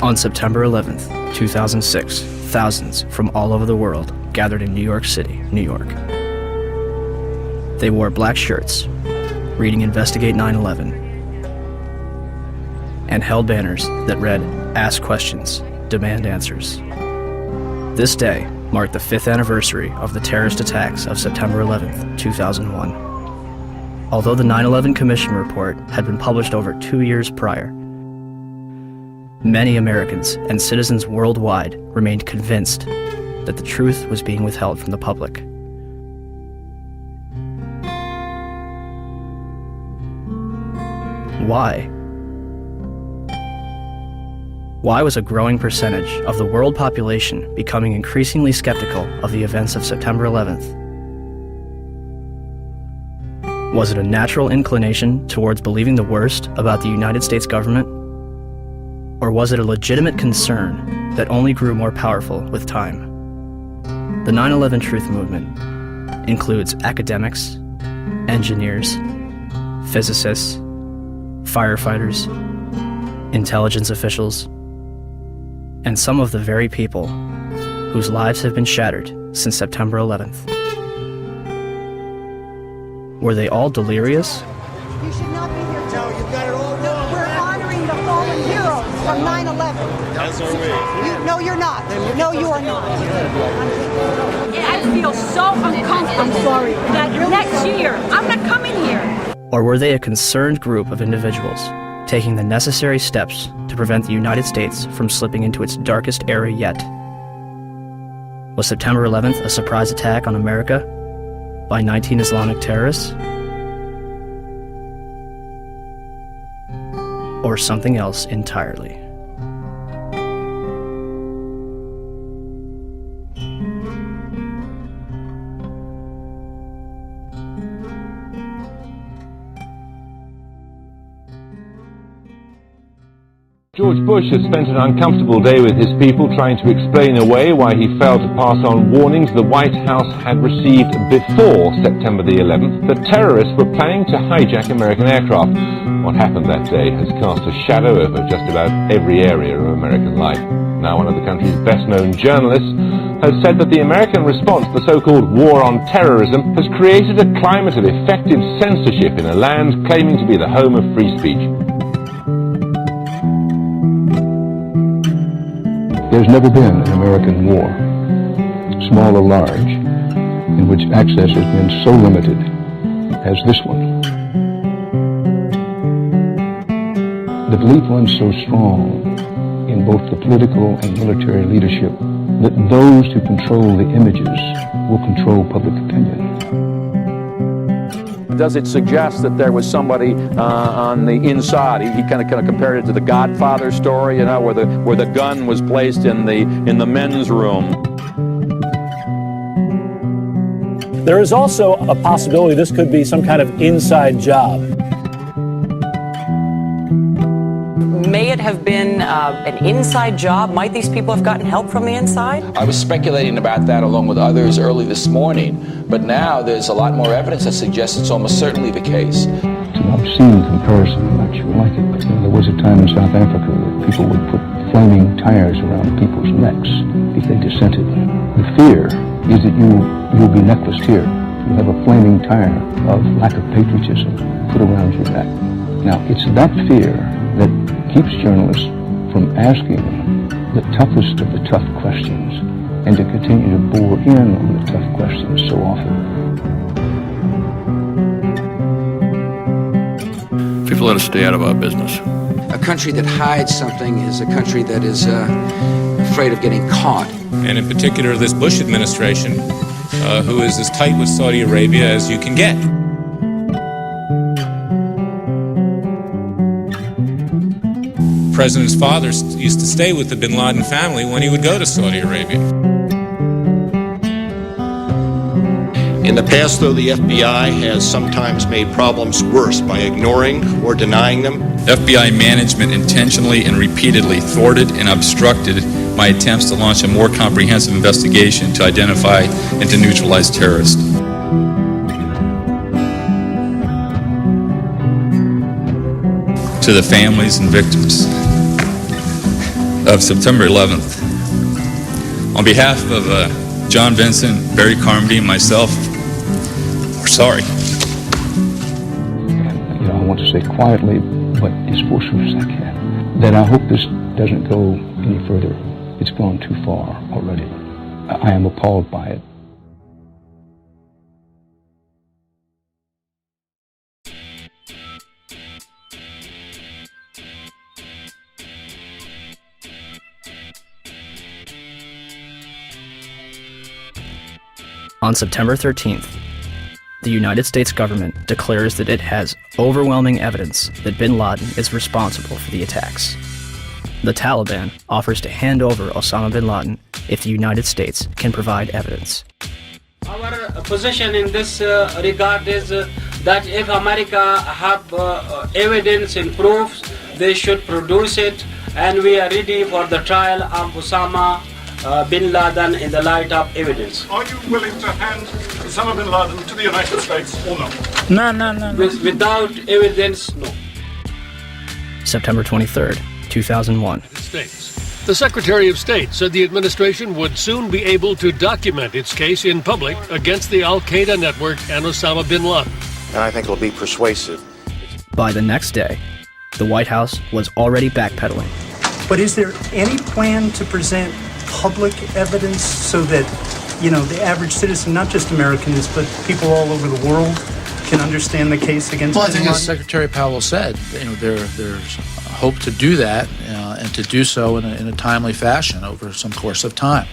On September 11th, 2006, thousands from all over the world gathered in New York City, New York. They wore black shirts, reading Investigate 9/11, and held banners that read, "Ask questions, demand answers." This day marked the 5th anniversary of the terrorist attacks of September 11th, 2001. Although the 9/11 Commission report had been published over 2 years prior, many Americans and citizens worldwide remained convinced that the truth was being withheld from the public. Why? Why was a growing percentage of the world population becoming increasingly skeptical of the events of September 11th? Was it a natural inclination towards believing the worst about the United States government? Or was it a legitimate concern that only grew more powerful with time? The 9/11 Truth Movement includes academics, engineers, physicists, firefighters, intelligence officials, and some of the very people whose lives have been shattered since September 11th. Were they all delirious? You should not be here. No, you've got it all wrong. We're honoring the fallen heroes from 9/11. As are we. No, you're not. No, you are not. I feel so uncomfortable. I'm sorry. That next year, I'm not coming here. Or were they a concerned group of individuals taking the necessary steps to prevent the United States from slipping into its darkest era yet? Was September 11th a surprise attack on America by 19 Islamic terrorists? Or something else entirely? George Bush has spent an uncomfortable day with his people trying to explain away why he failed to pass on warnings the White House had received before September the 11th that terrorists were planning to hijack American aircraft. What happened that day has cast a shadow over just about every area of American life. Now one of the country's best-known journalists has said that the American response to the so-called war on terrorism has created a climate of effective censorship in a land claiming to be the home of free speech. There's never been an American war, small or large, in which access has been so limited as this one. The belief runs so strong in both the political and military leadership that those who control the images will control public opinion. Does it suggest that there was somebody on the inside? He kind of compared it to the Godfather story, you know, where the gun was placed in the men's room. There is also a possibility this could be some kind of inside job. May it have been an inside job? Might these people have gotten help from the inside? I was speculating about that along with others early this morning, but now there's a lot more evidence that suggests it's almost certainly the case. It's an obscene comparison, I'm not sure like it, but there was a time in South Africa that people would put flaming tires around people's necks if they dissented. The fear is that you'll be necklaced here. You'll have a flaming tire of lack of patriotism put around your neck. Now, it's that fear that keeps journalists from asking the toughest of the tough questions and to continue to bore in on the tough questions so often. People let us stay out of our business. A country that hides something is a country that is afraid of getting caught. And in particular, this Bush administration, who is as tight with Saudi Arabia as you can get. The president's father used to stay with the bin Laden family when he would go to Saudi Arabia. In the past, though, the FBI has sometimes made problems worse by ignoring or denying them. FBI management intentionally and repeatedly thwarted and obstructed my attempts to launch a more comprehensive investigation to identify and to neutralize terrorists. To the families and victims, of September 11th. On behalf of John Vincent, Barry Carmody, and myself, we're sorry. And, I want to say quietly, but as forcefully as I can, that I hope this doesn't go any further. It's gone too far already. I am appalled by it. On September 13th, the United States government declares that it has overwhelming evidence that bin Laden is responsible for the attacks. The Taliban offers to hand over Osama bin Laden if the United States can provide evidence. Our position in this regard is that if America have evidence and proofs, they should produce it, and we are ready for the trial of Osama bin Laden in the light of evidence. Are you willing to hand Osama bin Laden to the United States or no? No. Without evidence, no. September 23rd, 2001. The Secretary of State said the administration would soon be able to document its case in public against the Al-Qaeda network and Osama bin Laden. And I think it'll be persuasive. By the next day, the White House was already backpedaling. But is there any plan to present public evidence so that, the average citizen, not just Americans, but people all over the world, can understand the case against bin Laden? I think as Secretary Powell said, there's hope to do that and to do so in a timely fashion over some course of time.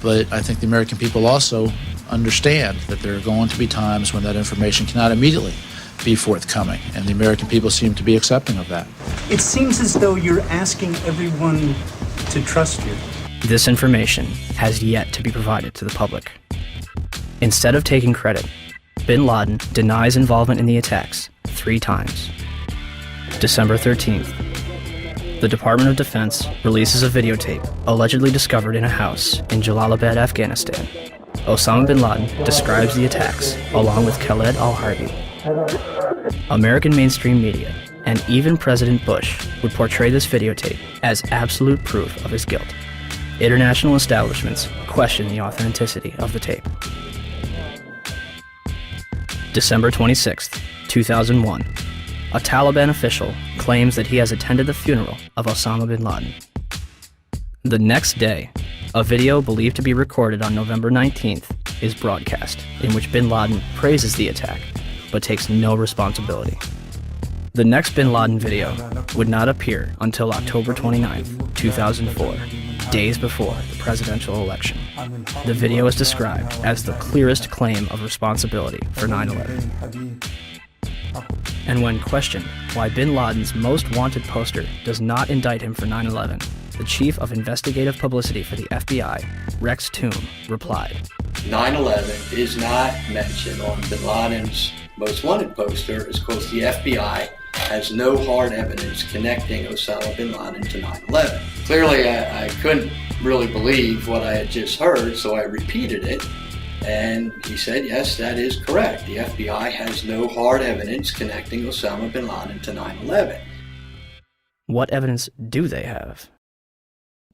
But I think the American people also understand that there are going to be times when that information cannot immediately be forthcoming, and the American people seem to be accepting of that. It seems as though you're asking everyone to trust you. This information has yet to be provided to the public. Instead of taking credit, bin Laden denies involvement in the attacks 3 times. December 13th, the Department of Defense releases a videotape allegedly discovered in a house in Jalalabad, Afghanistan. Osama bin Laden describes the attacks along with Khaled al-Harbi. American mainstream media and even President Bush would portray this videotape as absolute proof of his guilt. International establishments question the authenticity of the tape. December 26th, 2001. A Taliban official claims that he has attended the funeral of Osama bin Laden. The next day, a video believed to be recorded on November 19th is broadcast, in which bin Laden praises the attack, but takes no responsibility. The next bin Laden video would not appear until October 29th, 2004, days before the presidential election. The video is described as the clearest claim of responsibility for 9/11. And when questioned why bin Laden's most wanted poster does not indict him for 9/11, the chief of investigative publicity for the FBI, Rex Toome, replied, 9/11 is not mentioned on bin Laden's most wanted poster is because the FBI has no hard evidence connecting Osama bin Laden to 9/11. Clearly, I couldn't really believe what I had just heard, so I repeated it. And he said, yes, that is correct. The FBI has no hard evidence connecting Osama bin Laden to 9/11. What evidence do they have?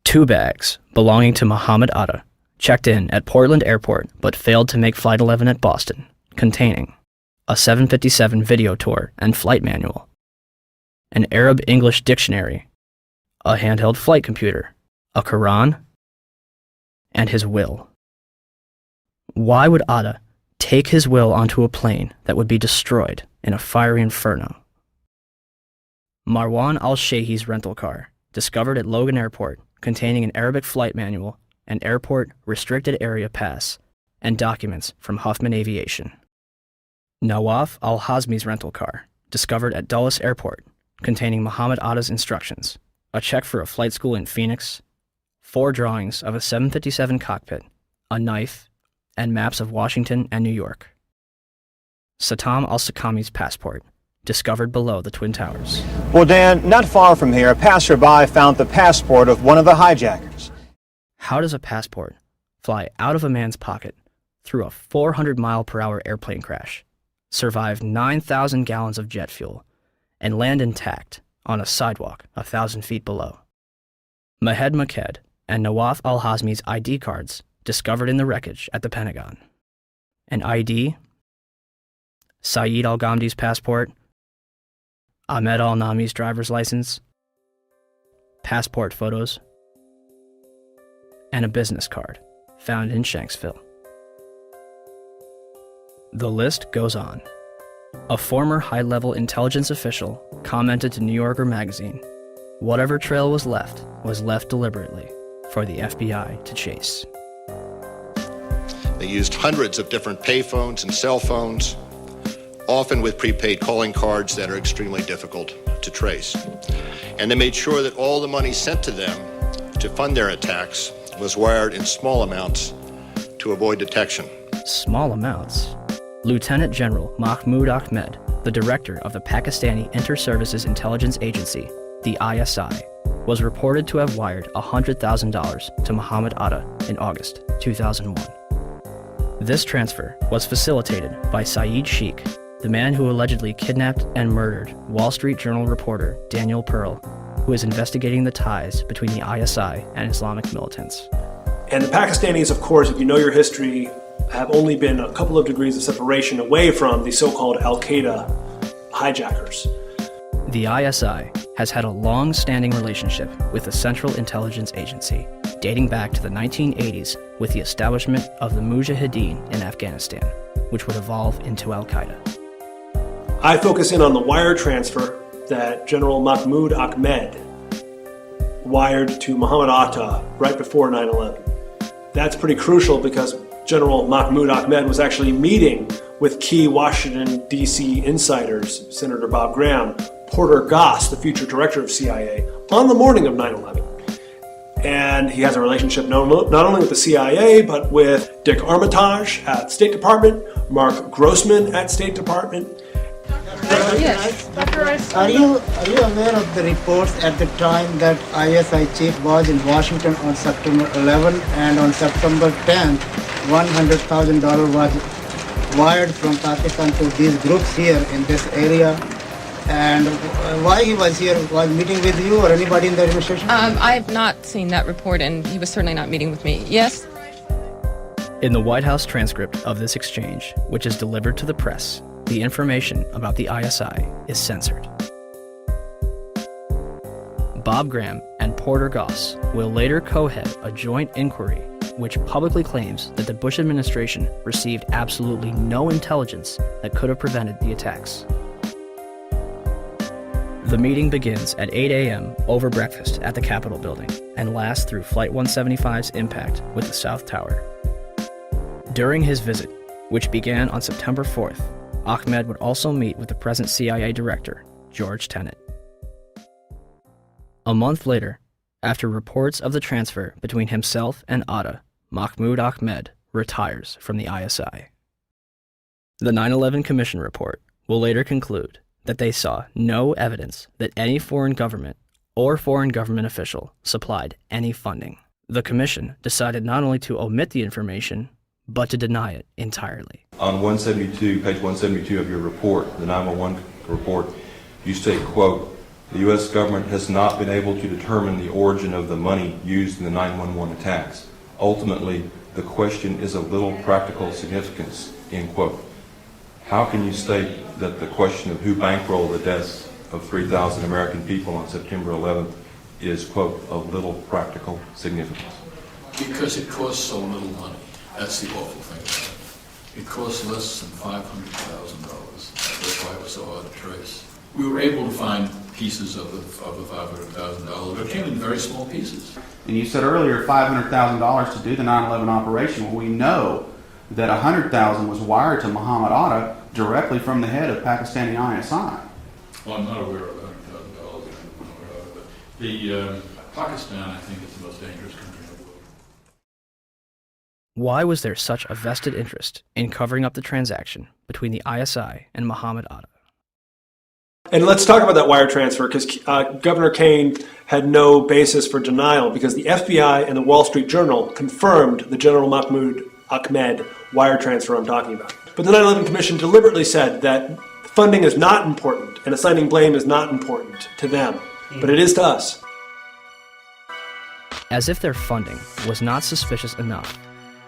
2 bags belonging to Mohammed Atta checked in at Portland Airport but failed to make Flight 11 at Boston, containing a 757 video tour and flight manual, an Arab-English dictionary, a handheld flight computer, a Quran, and his will. Why would Atta take his will onto a plane that would be destroyed in a fiery inferno? Marwan al-Sheikh's rental car, discovered at Logan Airport, containing an Arabic flight manual, an airport restricted area pass, and documents from Huffman Aviation. Nawaf al-Hazmi's rental car, discovered at Dulles Airport, containing Muhammad Atta's instructions, a check for a flight school in Phoenix, 4 drawings of a 757 cockpit, a knife, and maps of Washington and New York. Satam al-Sakami's passport, discovered below the Twin Towers. Well, Dan, not far from here, a passerby found the passport of one of the hijackers. How does a passport fly out of a man's pocket through a 400-mile-per-hour airplane crash, survive 9,000 gallons of jet fuel, and land intact on a sidewalk 1,000 feet below? Mahed Maked and Nawaf al-Hazmi's ID cards discovered in the wreckage at the Pentagon. An ID, Saeed al-Ghamdi's passport, Ahmed al-Nami's driver's license, passport photos, and a business card found in Shanksville. The list goes on. A former high-level intelligence official commented to New Yorker magazine, "Whatever trail was left deliberately for the FBI to chase." They used hundreds of different payphones and cell phones, often with prepaid calling cards that are extremely difficult to trace. And they made sure that all the money sent to them to fund their attacks was wired in small amounts to avoid detection. Small amounts? Lieutenant General Mahmoud Ahmed, the director of the Pakistani Inter-Services Intelligence Agency, the ISI, was reported to have wired $100,000 to Muhammad Atta in August 2001. This transfer was facilitated by Saeed Sheikh, the man who allegedly kidnapped and murdered Wall Street Journal reporter Daniel Pearl, who is investigating the ties between the ISI and Islamic militants. And the Pakistanis, of course, if you know your history, have only been a couple of degrees of separation away from the so-called Al-Qaeda hijackers. The ISI has had a long-standing relationship with the Central Intelligence Agency, dating back to the 1980s with the establishment of the Mujahideen in Afghanistan, which would evolve into Al-Qaeda. I focus in on the wire transfer that General Mahmoud Ahmed wired to Muhammad Atta right before 9/11. That's pretty crucial because General Mahmoud Ahmed was actually meeting with key Washington, D.C. insiders, Senator Bob Graham, Porter Goss, the future director of CIA, on the morning of 9/11. And he has a relationship not only with the CIA, but with Dick Armitage at State Department, Mark Grossman at State Department. Yes. Are you aware of the reports at the time that ISI chief was in Washington on September 11 and on September 10th, $100,000 was wired from Pakistan to these groups here in this area? And why he was here? Was meeting with you or anybody in the administration? I have not seen that report, and he was certainly not meeting with me. Yes? In the White House transcript of this exchange, which is delivered to the press, the information about the ISI is censored. Bob Graham and Porter Goss will later co-head a joint inquiry which publicly claims that the Bush administration received absolutely no intelligence that could have prevented the attacks. The meeting begins at 8 a.m. over breakfast at the Capitol building and lasts through Flight 175's impact with the South Tower. During his visit, which began on September 4th, Ahmed would also meet with the present CIA director, George Tenet. A month later, after reports of the transfer between himself and Atta, Mahmoud Ahmed retires from the ISI. The 9/11 Commission report will later conclude that they saw no evidence that any foreign government or foreign government official supplied any funding. The Commission decided not only to omit the information, but to deny it entirely. On 172, page 172 of your report, the 911 report, you state, quote, "The U.S. government has not been able to determine the origin of the money used in the 911 attacks. Ultimately, the question is of little practical significance," end quote. How can you state that the question of who bankrolled the deaths of 3,000 American people on September 11th is, quote, of little practical significance? Because it costs so little money. That's the awful thing about it. It costs less than $500,000. That's why it was so hard to trace. We were able to find pieces of the $500,000, but it came in very small pieces. And you said earlier $500,000 to do the 9/11 operation. Well, we know that $100,000 was wired to Muhammad Atta directly from the head of Pakistani ISI. Well, I'm not aware of $100,000. The Pakistan, I think, is the most dangerous country in the world. Why was there such a vested interest in covering up the transaction between the ISI and Muhammad Atta? And let's talk about that wire transfer, because Governor Kaine had no basis for denial, because the FBI and the Wall Street Journal confirmed the General Mahmoud Ahmed wire transfer I'm talking about. But the 9/11 Commission deliberately said that funding is not important and assigning blame is not important to them, but it is to us. As if their funding was not suspicious enough,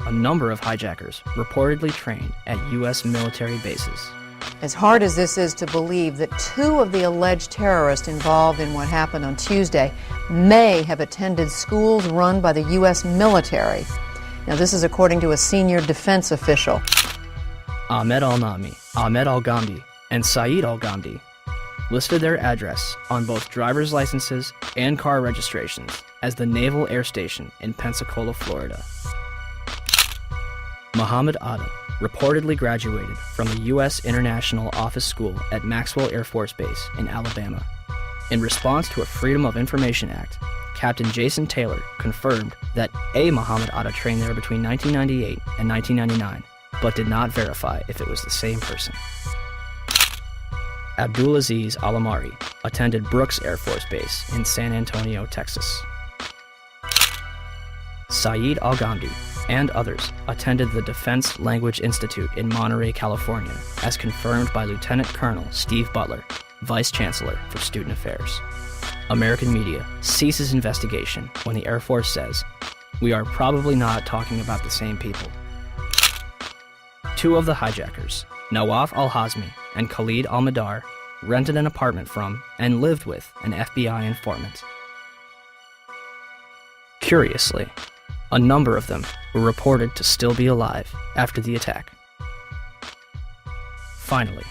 a number of hijackers reportedly trained at U.S. military bases. As hard as this is to believe that two of the alleged terrorists involved in what happened on Tuesday may have attended schools run by the U.S. military. Now, this is according to a senior defense official. Ahmed al-Nami, Ahmed al-Ghamdi, and Saeed al-Ghamdi listed their address on both driver's licenses and car registrations as the Naval Air Station in Pensacola, Florida. Muhammad Atta reportedly graduated from the U.S. International Office School at Maxwell Air Force Base in Alabama. In response to a Freedom of Information Act, Captain Jason Taylor confirmed that a Muhammad Atta trained there between 1998 and 1999, but did not verify if it was the same person. Abdulaziz Al-Amari attended Brooks Air Force Base in San Antonio, Texas. Saeed al-Ghamdi and others attended the Defense Language Institute in Monterey, California, as confirmed by Lieutenant Colonel Steve Butler, Vice Chancellor for Student Affairs. American media ceases investigation when the Air Force says, "We are probably not talking about the same people." Two of the hijackers, Nawaf al-Hazmi and Khalid al-Madar, rented an apartment from and lived with an FBI informant. Curiously, a number of them were reported to still be alive after the attack. Finally,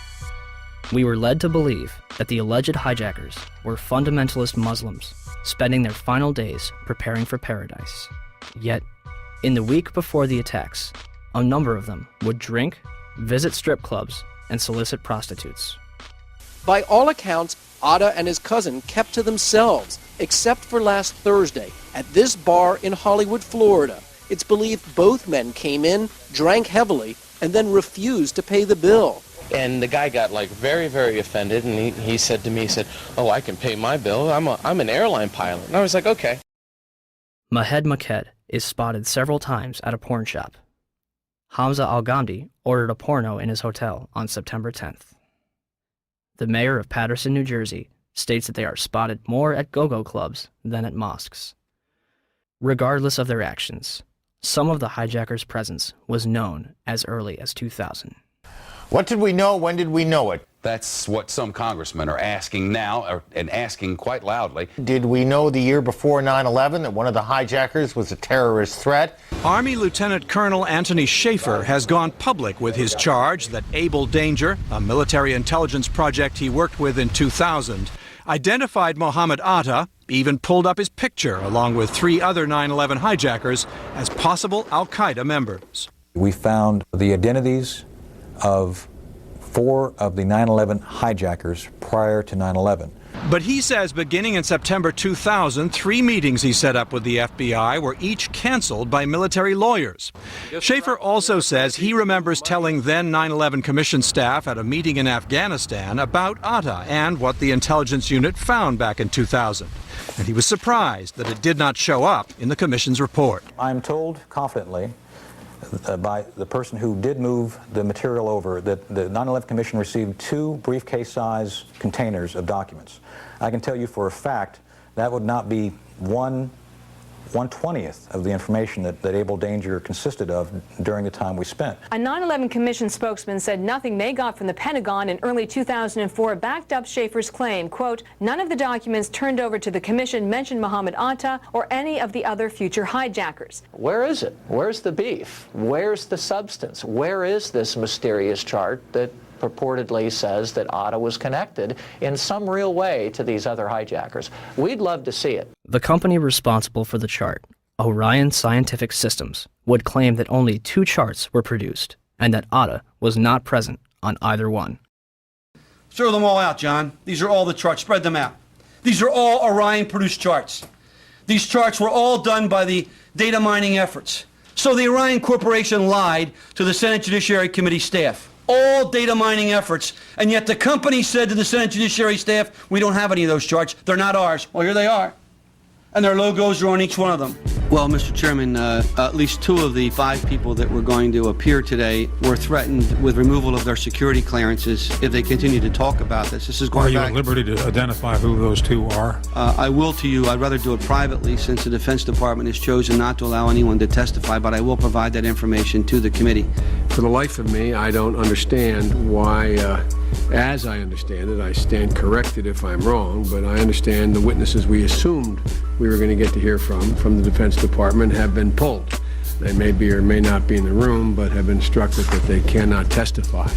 we were led to believe that the alleged hijackers were fundamentalist Muslims spending their final days preparing for paradise. Yet, in the week before the attacks, a number of them would drink, visit strip clubs, and solicit prostitutes. By all accounts, Atta and his cousin kept to themselves, except for last Thursday, at this bar in Hollywood, Florida. It's believed both men came in, drank heavily, and then refused to pay the bill. And the guy got very, very offended, and he said to me, "Oh, I can pay my bill. I'm an airline pilot." And I was like, okay. Mahed Maked is spotted several times at a porn shop. Hamza al-Ghamdi ordered a porno in his hotel on September 10th. The mayor of Paterson, New Jersey, states that they are spotted more at go-go clubs than at mosques. Regardless of their actions, some of the hijackers' presence was known as early as 2000. What did we know? When did we know it? That's what some congressmen are asking now, and asking quite loudly. Did we know the year before 9/11 that one of the hijackers was a terrorist threat? Army Lieutenant Colonel Anthony Schaefer has gone public with his charge that Able Danger, a military intelligence project he worked with in 2000, identified Muhammad Atta, even pulled up his picture along with 3 other 9/11 hijackers as possible al-Qaeda members. We found the identities of 4 of the 9/11 hijackers prior to 9/11. But he says beginning in September 2000, 3 meetings he set up with the FBI were each canceled by military lawyers. Schaefer also says he remembers telling then 9/11 Commission staff at a meeting in Afghanistan about Atta and what the intelligence unit found back in 2000. And he was surprised that it did not show up in the Commission's report. I'm told confidently by the person who did move the material over that the 9/11 Commission received 2 briefcase-size containers of documents. I can tell you for a fact that would not be 1/20th of the information that Able Danger consisted of during the time we spent. A 9/11 Commission spokesman said nothing they got from the Pentagon in early 2004 backed up Schaefer's claim, quote, "None of the documents turned over to the Commission mentioned Muhammad Atta or any of the other future hijackers." Where is it? Where's the beef? Where's the substance? Where is this mysterious chart that purportedly says that Atta was connected in some real way to these other hijackers? We'd love to see it. The company responsible for the chart, Orion Scientific Systems, would claim that only 2 charts were produced and that Atta was not present on either one. Throw them all out, John. These are all the charts. Spread them out. These are all Orion-produced charts. These charts were all done by the data mining efforts. So the Orion Corporation lied to the Senate Judiciary Committee staff. All data mining efforts, and yet the company said to the Senate Judiciary staff, "We don't have any of those charts. They're not ours." Well, here they are. And their logos are on each one of them. Well, Mr. Chairman, at least 2 of the 5 people that were going to appear today were threatened with removal of their security clearances if they continue to talk about this. This is going back. Are you at liberty to identify who those 2 are? I will to you. I'd rather do it privately since the Defense Department has chosen not to allow anyone to testify, but I will provide that information to the committee. For the life of me, I don't understand why, as I understand it, I stand corrected if I'm wrong, but I understand the witnesses we assumed we were going to get to hear from the Defense Department have been pulled. They may be or may not be in the room, but have been instructed that they cannot testify.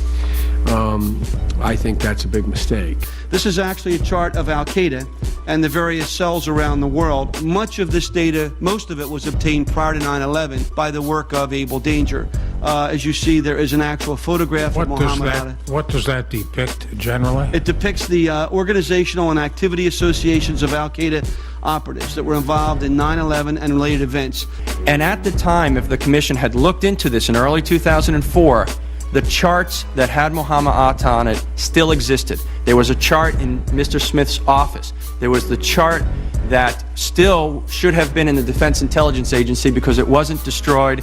I think that's a big mistake. This is actually a chart of Al-Qaeda and the various cells around the world. Much of this data, most of it was obtained prior to 9/11 by the work of Able Danger. As you see, there is an actual photograph of Muhammad Atta. What does that depict generally? It depicts the organizational and activity associations of Al-Qaeda operatives that were involved in 9/11 and related events. And at the time, if the Commission had looked into this in early 2004, the charts that had Muhammad Atta on it still existed. There was a chart in Mr. Smith's office. There was the chart that still should have been in the Defense Intelligence Agency because it wasn't destroyed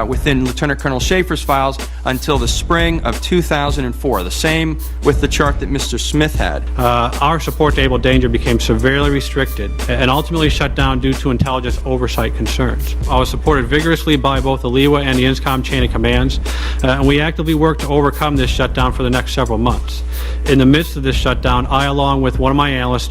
within Lieutenant Colonel Schaefer's files until the spring of 2004. The same with the chart that Mr. Smith had. Our support to Able Danger became severely restricted and ultimately shut down due to intelligence oversight concerns. I was supported vigorously by both the LEWA and the INSCOM chain of commands, and we actively worked to overcome this shutdown for the next several months. In the midst of this shutdown, I, along with one of my analysts,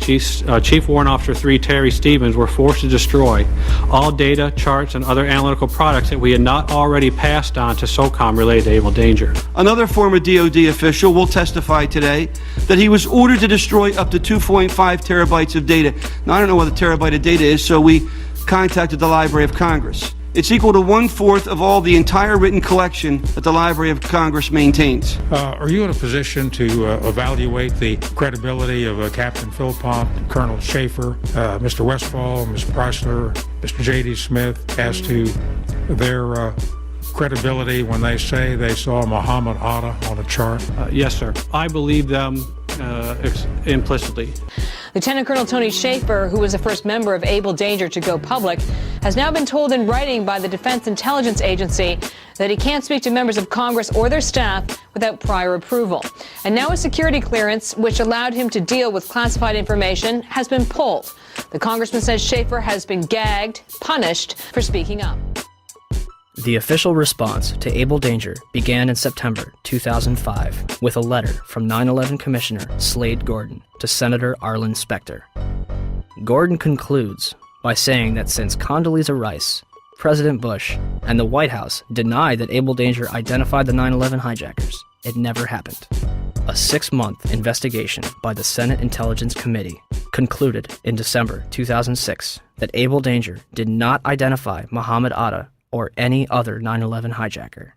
Chief Warrant Officer 3 Terry Stevens, were forced to destroy all data, charts, and other analytical products that we had not already passed on to SOCOM related to Able Danger. Another former DoD official will testify today that he was ordered to destroy up to 2.5 terabytes of data. Now, I don't know what a terabyte of data is, so we contacted the Library of Congress. It's equal to 1/4 of all the entire written collection that the Library of Congress maintains. Are you in a position to evaluate the credibility of Captain Philpott, Colonel Schaefer, Mr. Westfall, Ms. Preissler, Mr. J.D. Smith, as to their credibility when they say they saw Muhammad Atta on a chart? Yes, sir. I believe them implicitly. Lieutenant Colonel Tony Schaefer, who was the first member of Able Danger to go public, has now been told in writing by the Defense Intelligence Agency that he can't speak to members of Congress or their staff without prior approval. And now a security clearance, which allowed him to deal with classified information, has been pulled. The congressman says Schaefer has been gagged, punished for speaking up. The official response to Able Danger began in September 2005 with a letter from 9/11 Commissioner Slade Gordon to Senator Arlen Specter. Gordon concludes by saying that since Condoleezza Rice, President Bush, and the White House denied that Able Danger identified the 9/11 hijackers, it never happened. A 6-month investigation by the Senate Intelligence Committee concluded in December 2006 that Able Danger did not identify Muhammad Atta or any other 9/11 hijacker.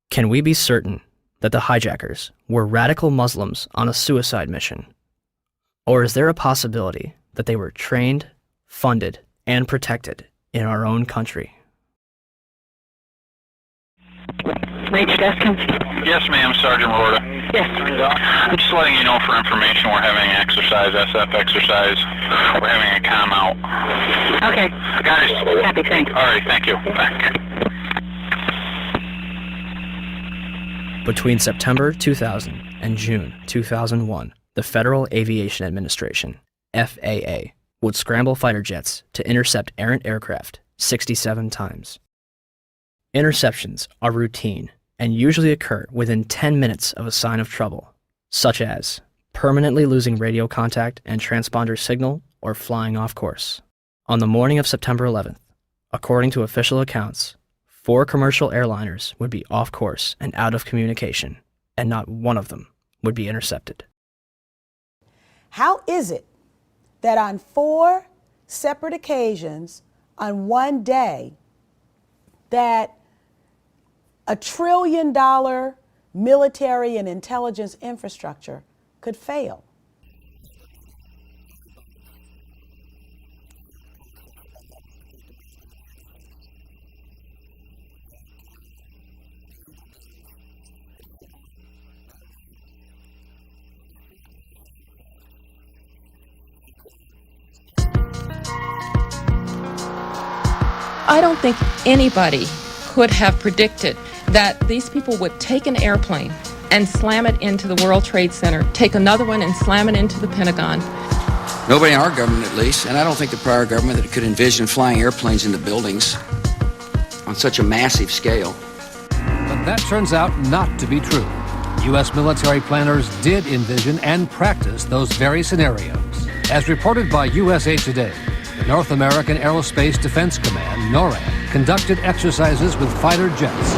Can we be certain that the hijackers were radical Muslims on a suicide mission? Or is there a possibility that they were trained, funded, and protected in our own country? Yes, ma'am, Sergeant Lorda. Yes. I'm just letting you know for information we're having an exercise, SF exercise. We're having a comm out. Okay. Guys. Happy, thanks. All right, thank you. Back. Between September 2000 and June 2001, the Federal Aviation Administration, FAA, would scramble fighter jets to intercept errant aircraft 67 times. Interceptions are routine and usually occur within 10 minutes of a sign of trouble, such as permanently losing radio contact and transponder signal or flying off course. On the morning of September 11th, according to official accounts, 4 commercial airliners would be off course and out of communication, and not one of them would be intercepted. How is it that on 4 separate occasions on one day that $1 trillion military and intelligence infrastructure could fail? I don't think anybody could have predicted that these people would take an airplane and slam it into the World Trade Center, take another one and slam it into the Pentagon. Nobody in our government, at least, and I don't think the prior government that could envision flying airplanes into buildings on such a massive scale. But that turns out not to be true. U.S. military planners did envision and practice those very scenarios. As reported by USA Today, the North American Aerospace Defense Command, NORAD, conducted exercises with fighter jets,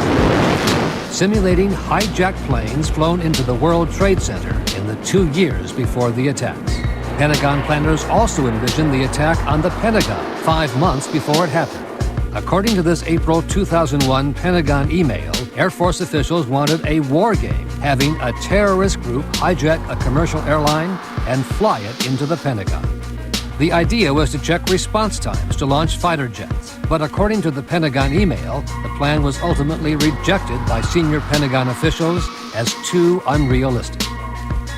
simulating hijacked planes flown into the World Trade Center in the 2 years before the attacks. Pentagon planners also envisioned the attack on the Pentagon 5 months before it happened. According to this April 2001 Pentagon email, Air Force officials wanted a war game, having a terrorist group hijack a commercial airline and fly it into the Pentagon. The idea was to check response times to launch fighter jets, but according to the Pentagon email, the plan was ultimately rejected by senior Pentagon officials as too unrealistic.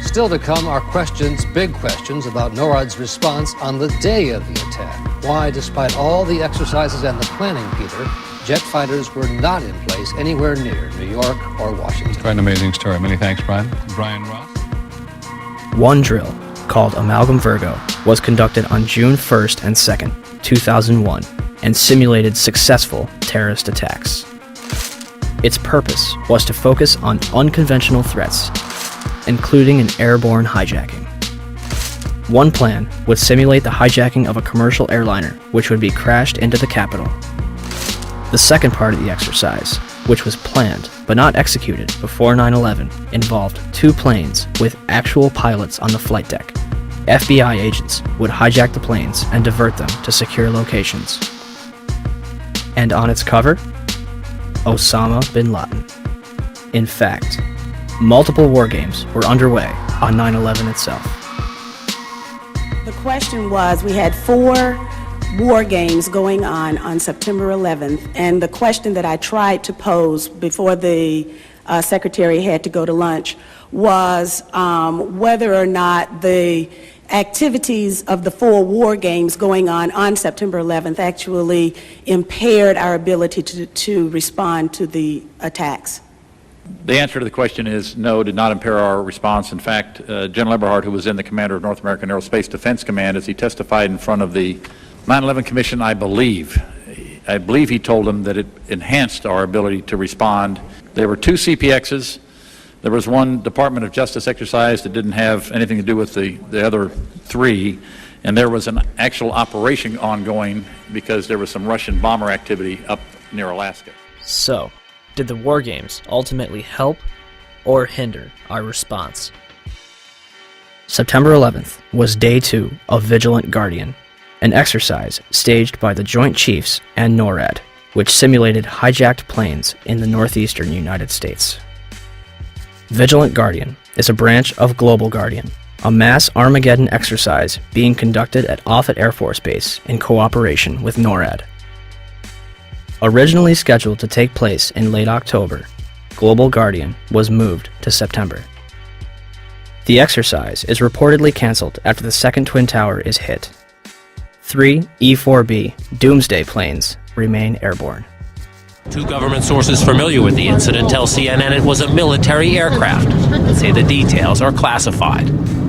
Still to come are questions, big questions, about NORAD's response on the day of the attack. Why, despite all the exercises and the planning, Peter, jet fighters were not in place anywhere near New York or Washington. Quite an amazing story. Many thanks, Brian. Brian Ross. One drill, called Amalgam Virgo, was conducted on June 1st and 2nd, 2001, and simulated successful terrorist attacks. Its purpose was to focus on unconventional threats, including an airborne hijacking. One plan would simulate the hijacking of a commercial airliner, which would be crashed into the Capitol. The second part of the exercise, which was planned but not executed before 9/11, involved 2 planes with actual pilots on the flight deck. FBI agents would hijack the planes and divert them to secure locations. And on its cover, Osama bin Laden. In fact, multiple war games were underway on 9/11 itself. The question was, we had 4 war games going on September 11th, and the question that I tried to pose before the secretary had to go to lunch was whether or not the activities of the 4 war games going on September 11th actually impaired our ability to respond to the attacks. The answer to the question is no, did not impair our response. In fact, General Eberhart, who was then the commander of North American Aerospace Defense Command, as he testified in front of the 9/11 Commission, I believe he told them that it enhanced our ability to respond. There were 2 CPXs. There was one Department of Justice exercise that didn't have anything to do with the other 3, and there was an actual operation ongoing because there was some Russian bomber activity up near Alaska. So, did the war games ultimately help or hinder our response? September 11th was day 2 of Vigilant Guardian, an exercise staged by the Joint Chiefs and NORAD, which simulated hijacked planes in the northeastern United States. Vigilant Guardian is a branch of Global Guardian, a mass Armageddon exercise being conducted at Offutt Air Force Base in cooperation with NORAD. Originally scheduled to take place in late October, Global Guardian was moved to September. The exercise is reportedly canceled after the second Twin Tower is hit. 3 E-4B Doomsday planes remain airborne. 2 government sources familiar with the incident tell CNN it was a military aircraft, but say the details are classified.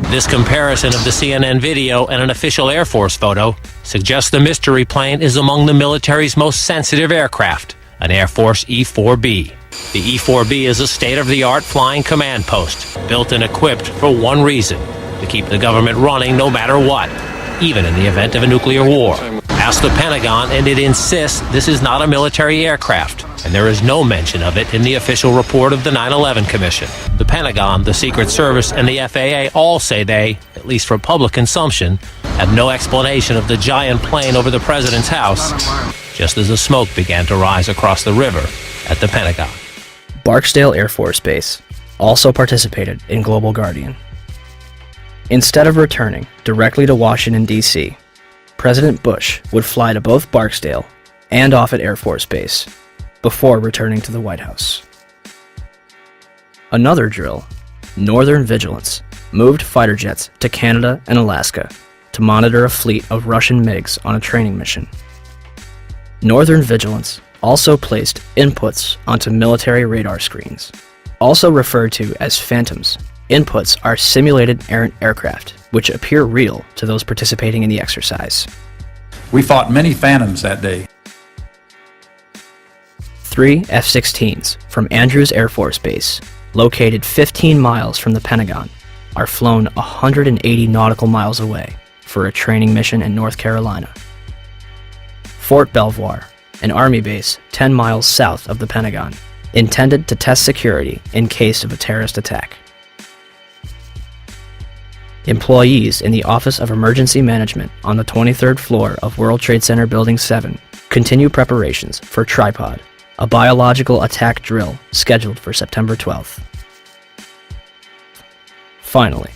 This comparison of the CNN video and an official Air Force photo suggests the mystery plane is among the military's most sensitive aircraft, an Air Force E-4B. The E-4B is a state-of-the-art flying command post, built and equipped for one reason: to keep the government running no matter what, even in the event of a nuclear war. Ask the Pentagon, and it insists this is not a military aircraft, and there is no mention of it in the official report of the 9/11 Commission. The Pentagon, the Secret Service, and the FAA all say they, at least for public consumption, have no explanation of the giant plane over the president's house, just as the smoke began to rise across the river at the Pentagon. Barksdale Air Force Base also participated in Global Guardian. Instead of returning directly to Washington, D.C., President Bush would fly to both Barksdale and Offutt Air Force Base before returning to the White House. Another drill, Northern Vigilance, moved fighter jets to Canada and Alaska to monitor a fleet of Russian MiGs on a training mission. Northern Vigilance also placed inputs onto military radar screens. Also referred to as phantoms, inputs are simulated errant aircraft, which appear real to those participating in the exercise. We fought many phantoms that day. 3 F-16s from Andrews Air Force Base, located 15 miles from the Pentagon, are flown 180 nautical miles away for a training mission in North Carolina. Fort Belvoir, an Army base 10 miles south of the Pentagon, intended to test security in case of a terrorist attack. Employees in the Office of Emergency Management on the 23rd floor of World Trade Center Building 7 continue preparations for Tripod, a biological attack drill scheduled for September 12th. Finally,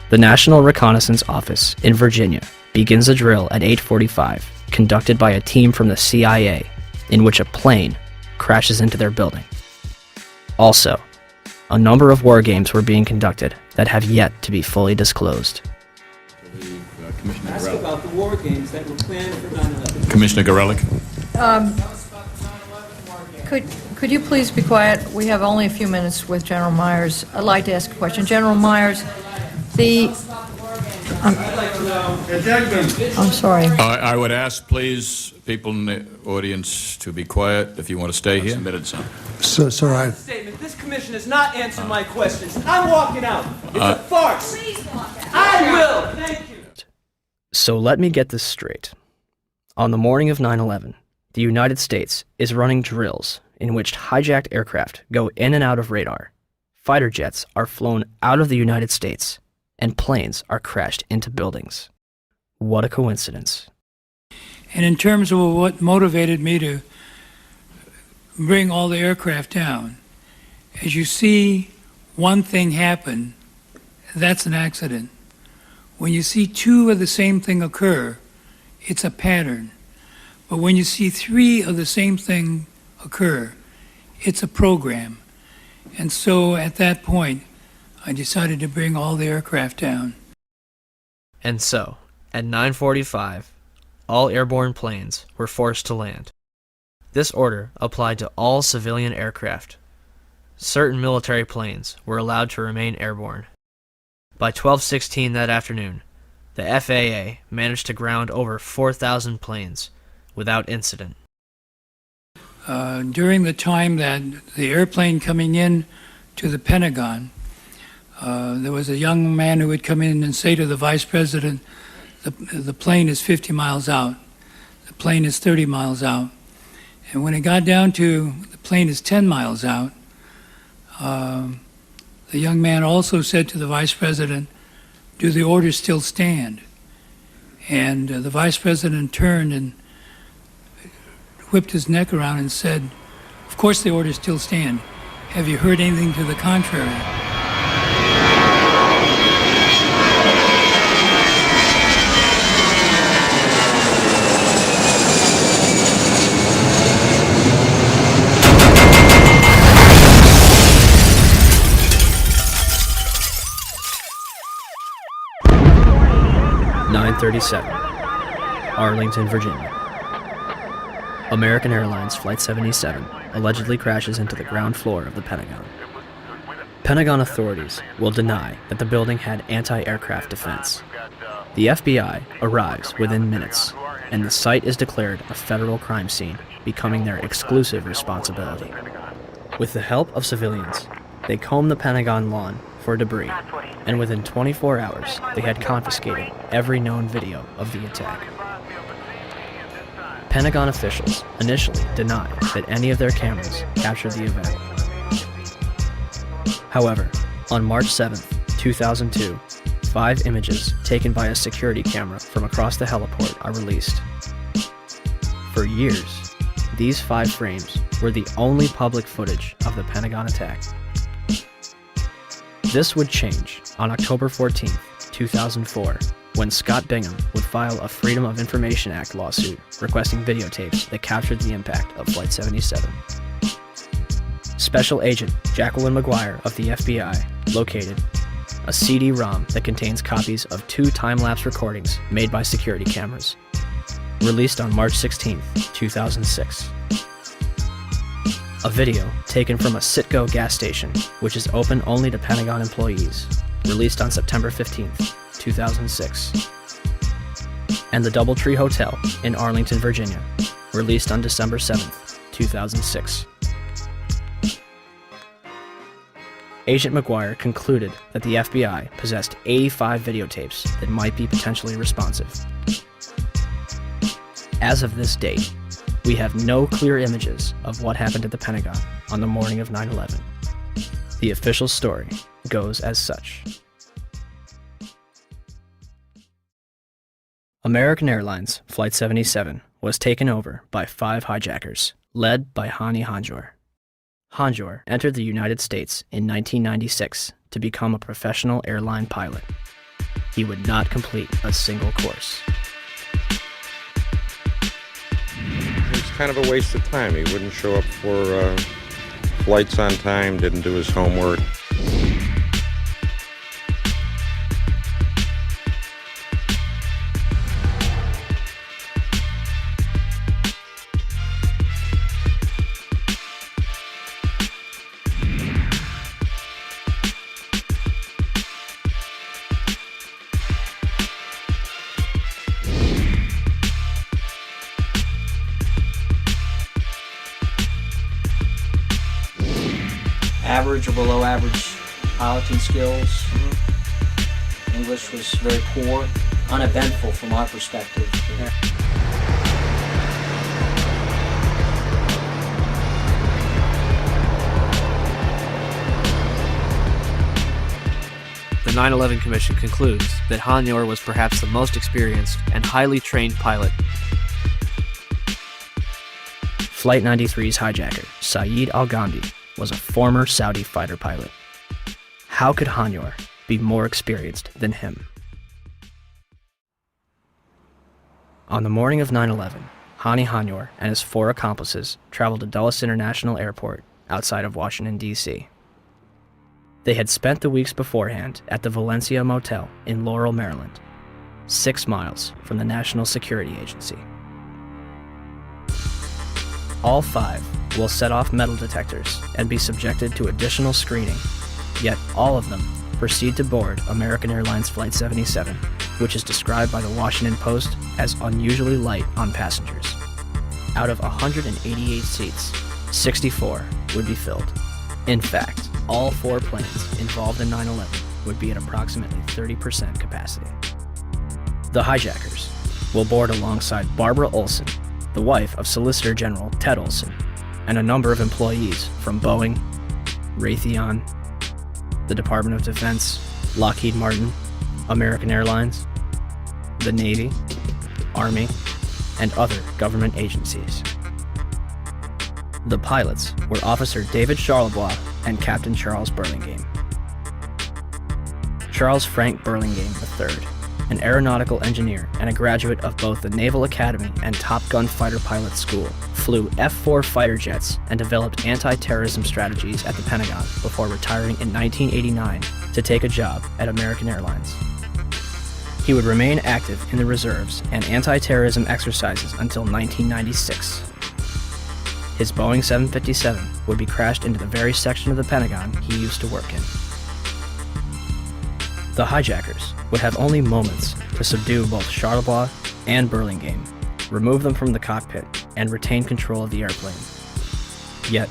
the National Reconnaissance Office in Virginia begins a drill at 8:45, conducted by a team from the CIA, in which a plane crashes into their building. Also, a number of war games were being conducted that have yet to be fully disclosed. Ask about the war games that were planned for 9/11. Commissioner Gorelick. Could you please be quiet? We have only a few minutes with General Myers. I'd like to ask a question. General Myers, I'm sorry. I would ask, please, people in the audience to be quiet if you want to stay here. Sir, statement. This commission has not answered my questions. I'm walking out. It's a farce. I will. Thank you. So let me get this straight. On the morning of 9/11, the United States is running drills in which hijacked aircraft go in and out of radar. Fighter jets are flown out of the United States, and planes are crashed into buildings. What a coincidence. And in terms of what motivated me to bring all the aircraft down, as you see one thing happen, that's an accident. When you see two of the same thing occur, it's a pattern. But when you see three of the same thing occur, it's a program. And so at that point, I decided to bring all the aircraft down. And so, at 9:45, all airborne planes were forced to land. This order applied to all civilian aircraft. Certain military planes were allowed to remain airborne. By 12:16 that afternoon, the FAA managed to ground over 4,000 planes without incident. During the time that the airplane coming in to the Pentagon, there was a young man who would come in and say to the vice president, the plane is 50 miles out, the plane is 30 miles out. And when it got down to the plane is 10 miles out, the young man also said to the vice president, do the orders still stand? And the vice president turned and whipped his neck around and said, of course the orders still stand. Have you heard anything to the contrary? .37, Arlington, Virginia. American Airlines Flight 77 allegedly crashes into the ground floor of the Pentagon. Pentagon authorities will deny that the building had anti-aircraft defense. The FBI arrives within minutes, and the site is declared a federal crime scene, becoming their exclusive responsibility. With the help of civilians, they comb the Pentagon lawn for debris, and within 24 hours, they had confiscated every known video of the attack. Pentagon officials initially denied that any of their cameras captured the event. However, on March 7, 2002, 5 images taken by a security camera from across the heliport are released. For years, these 5 frames were the only public footage of the Pentagon attack. This would change on October 14, 2004, when Scott Bingham would file a Freedom of Information Act lawsuit requesting videotapes that captured the impact of Flight 77. Special Agent Jacqueline McGuire of the FBI located a CD-ROM that contains copies of 2 time-lapse recordings made by security cameras. released on March 16, 2006. A video taken from a Citgo gas station, which is open only to Pentagon employees, released on September 15, 2006. And the Doubletree Hotel in Arlington, Virginia, released on December 7, 2006. Agent McGuire concluded that the FBI possessed 85 videotapes that might be potentially responsive. As of this date, we have no clear images of what happened at the Pentagon on the morning of 9/11. The official story goes as such. American Airlines Flight 77 was taken over by 5 hijackers, led by Hani Hanjour. Hanjour entered the United States in 1996 to become a professional airline pilot. He would not complete a single course. It's kind of a waste of time. He wouldn't show up for flights on time, didn't do his homework. Average or below average piloting skills. English was very poor, uneventful from our perspective. The 9/11 Commission concludes that Hanjour was perhaps the most experienced and highly trained pilot. Flight 93's hijacker, Saeed Al-Ghamdi, was a former Saudi fighter pilot. How could Hanjour be more experienced than him? On the morning of 9/11, Hani Hanjour and his 4 accomplices traveled to Dulles International Airport outside of Washington, D.C. They had spent the weeks beforehand at the Valencia Motel in Laurel, Maryland, 6 miles from the National Security Agency. All 5 will set off metal detectors and be subjected to additional screening, yet all of them proceed to board American Airlines Flight 77, which is described by the Washington Post as unusually light on passengers. Out of 188 seats, 64 would be filled. In fact, all 4 planes involved in 9/11 would be at approximately 30% capacity. The hijackers will board alongside Barbara Olson, the wife of Solicitor General Ted Olson, and a number of employees from Boeing, Raytheon, the Department of Defense, Lockheed Martin, American Airlines, the Navy, Army, and other government agencies. The pilots were Officer David Charlebois and Captain Charles Burlingame. Charles Frank Burlingame III, an aeronautical engineer and a graduate of both the Naval Academy and Top Gun Fighter Pilot School, flew F-4 fighter jets and developed anti-terrorism strategies at the Pentagon before retiring in 1989 to take a job at American Airlines. He would remain active in the reserves and anti-terrorism exercises until 1996. His Boeing 757 would be crashed into the very section of the Pentagon he used to work in. The hijackers would have only moments to subdue both Charlebois and Burlingame, remove them from the cockpit, and retain control of the airplane. Yet,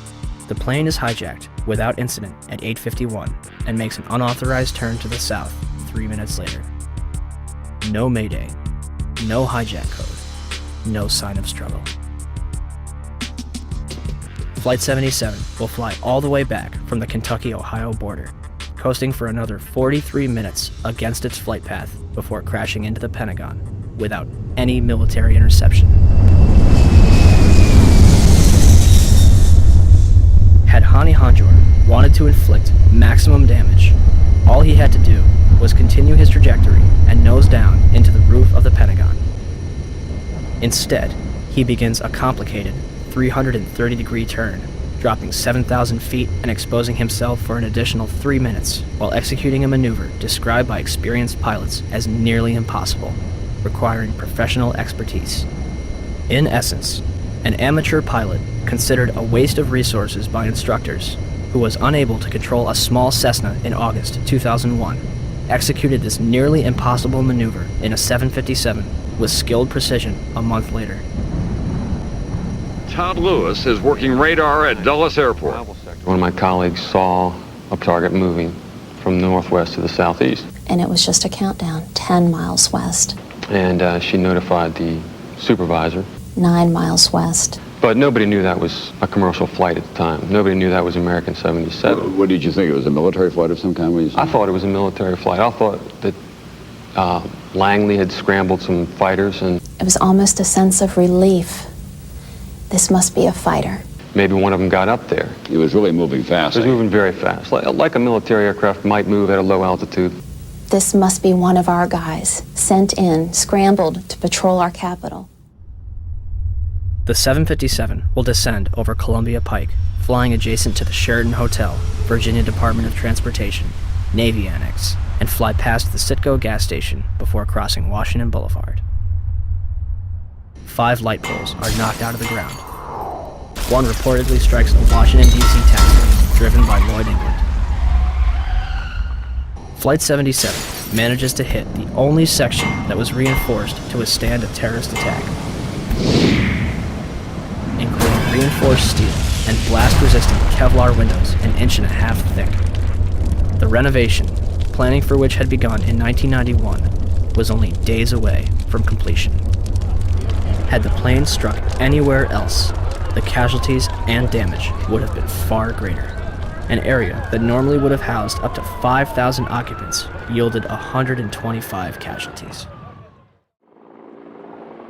the plane is hijacked without incident at 8:51 and makes an unauthorized turn to the south 3 minutes later. No mayday, no hijack code, no sign of struggle. Flight 77 will fly all the way back from the Kentucky-Ohio border, coasting for another 43 minutes against its flight path before crashing into the Pentagon without any military interception. Had Hani Hanjour wanted to inflict maximum damage, all he had to do was continue his trajectory and nose down into the roof of the Pentagon. Instead, he begins a complicated 330-degree turn, dropping 7,000 feet and exposing himself for an additional 3 minutes while executing a maneuver described by experienced pilots as nearly impossible, requiring professional expertise. In essence, an amateur pilot considered a waste of resources by instructors who was unable to control a small Cessna in August 2001, executed this nearly impossible maneuver in a 757 with skilled precision a month later. Todd Lewis is working radar at Dulles Airport. One of my colleagues saw a target moving from the northwest to the southeast. And it was just a countdown, 10 miles west. And she notified the supervisor. 9 miles west. But nobody knew that was a commercial flight at the time. Nobody knew that was American 77. What did you think? It was a military flight of some kind? I thought it was a military flight. I thought that Langley had scrambled some fighters and... It was almost a sense of relief. This must be a fighter. Maybe one of them got up there. It was really moving fast. It was moving very fast, like a military aircraft might move at a low altitude. This must be one of our guys, sent in, scrambled to patrol our capital. The 757 will descend over Columbia Pike, flying adjacent to the Sheraton Hotel, Virginia Department of Transportation, Navy Annex, and fly past the Citgo gas station before crossing Washington Boulevard. 5 light poles are knocked out of the ground. One reportedly strikes a Washington, D.C. taxi driven by Lloyd England. Flight 77 manages to hit the only section that was reinforced to withstand a terrorist attack, including reinforced steel and blast-resistant Kevlar windows an 1.5 inches thick. The renovation, planning for which had begun in 1991, was only days away from completion. Had the plane struck anywhere else, the casualties and damage would have been far greater. An area that normally would have housed up to 5,000 occupants yielded 125 casualties.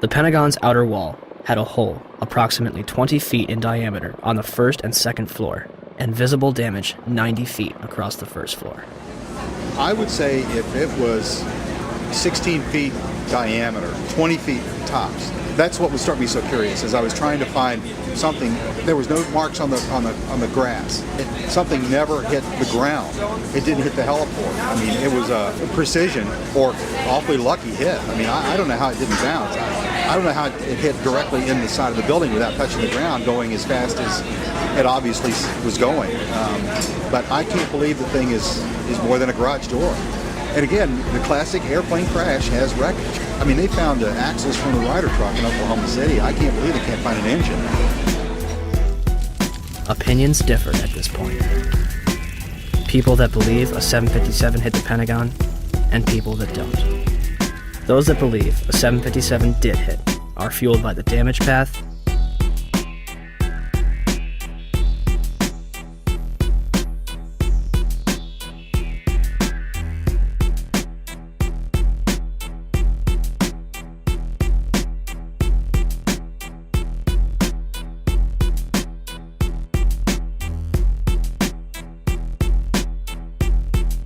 The Pentagon's outer wall had a hole approximately 20 feet in diameter on the first and second floor, and visible damage 90 feet across the first floor. I would say if it was 16 feet diameter, 20 feet tops, that's what would start me so curious. As I was trying to find something, there was no marks on the grass. Something never hit the ground. It didn't hit the heliport. I mean, it was a precision or awfully lucky hit. I mean, I don't know how it didn't bounce. I don't know how it hit directly in the side of the building without touching the ground, going as fast as it obviously was going. But I can't believe the thing is more than a garage door. And again, the classic airplane crash has wreckage. I mean, they found axles from the Ryder truck in Oklahoma City. I can't believe they can't find an engine. Opinions differ at this point. People that believe a 757 hit the Pentagon, and people that don't. Those that believe a 757 did hit are fueled by the damage path,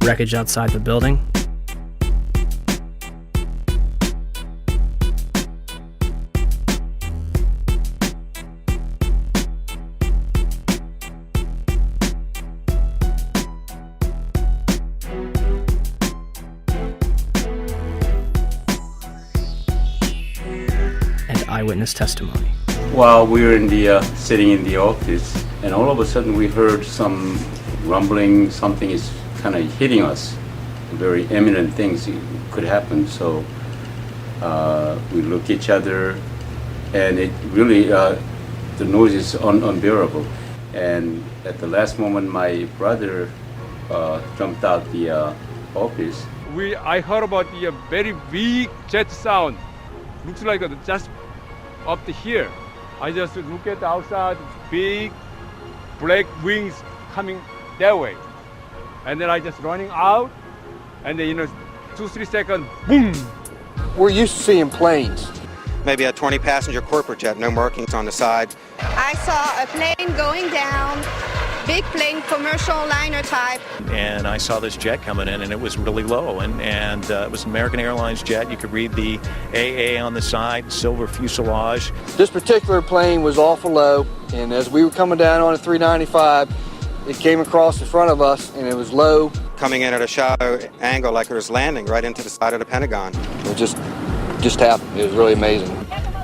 wreckage outside the building, and eyewitness testimony. While we were sitting in the office, and all of a sudden we heard some rumbling, something is kind of hitting us. Very imminent things could happen. So we look at each other, and it really, the noise is unbearable. And at the last moment, my brother jumped out the office. I heard about the very big jet sound. Looks like just up to here. I just look at the outside, big black wings coming that way. And then I just running out, and then 2-3 seconds, boom! We're used to seeing planes. Maybe a 20-passenger corporate jet, no markings on the side. I saw a plane going down, big plane, commercial liner type. And I saw this jet coming in, and it was really low, and it was an American Airlines jet. You could read the AA on the side, silver fuselage. This particular plane was awful low, and as we were coming down on a 395, it came across in front of us, and it was low. Coming in at a shallow angle like it was landing right into the side of the Pentagon. It just happened. It was really amazing.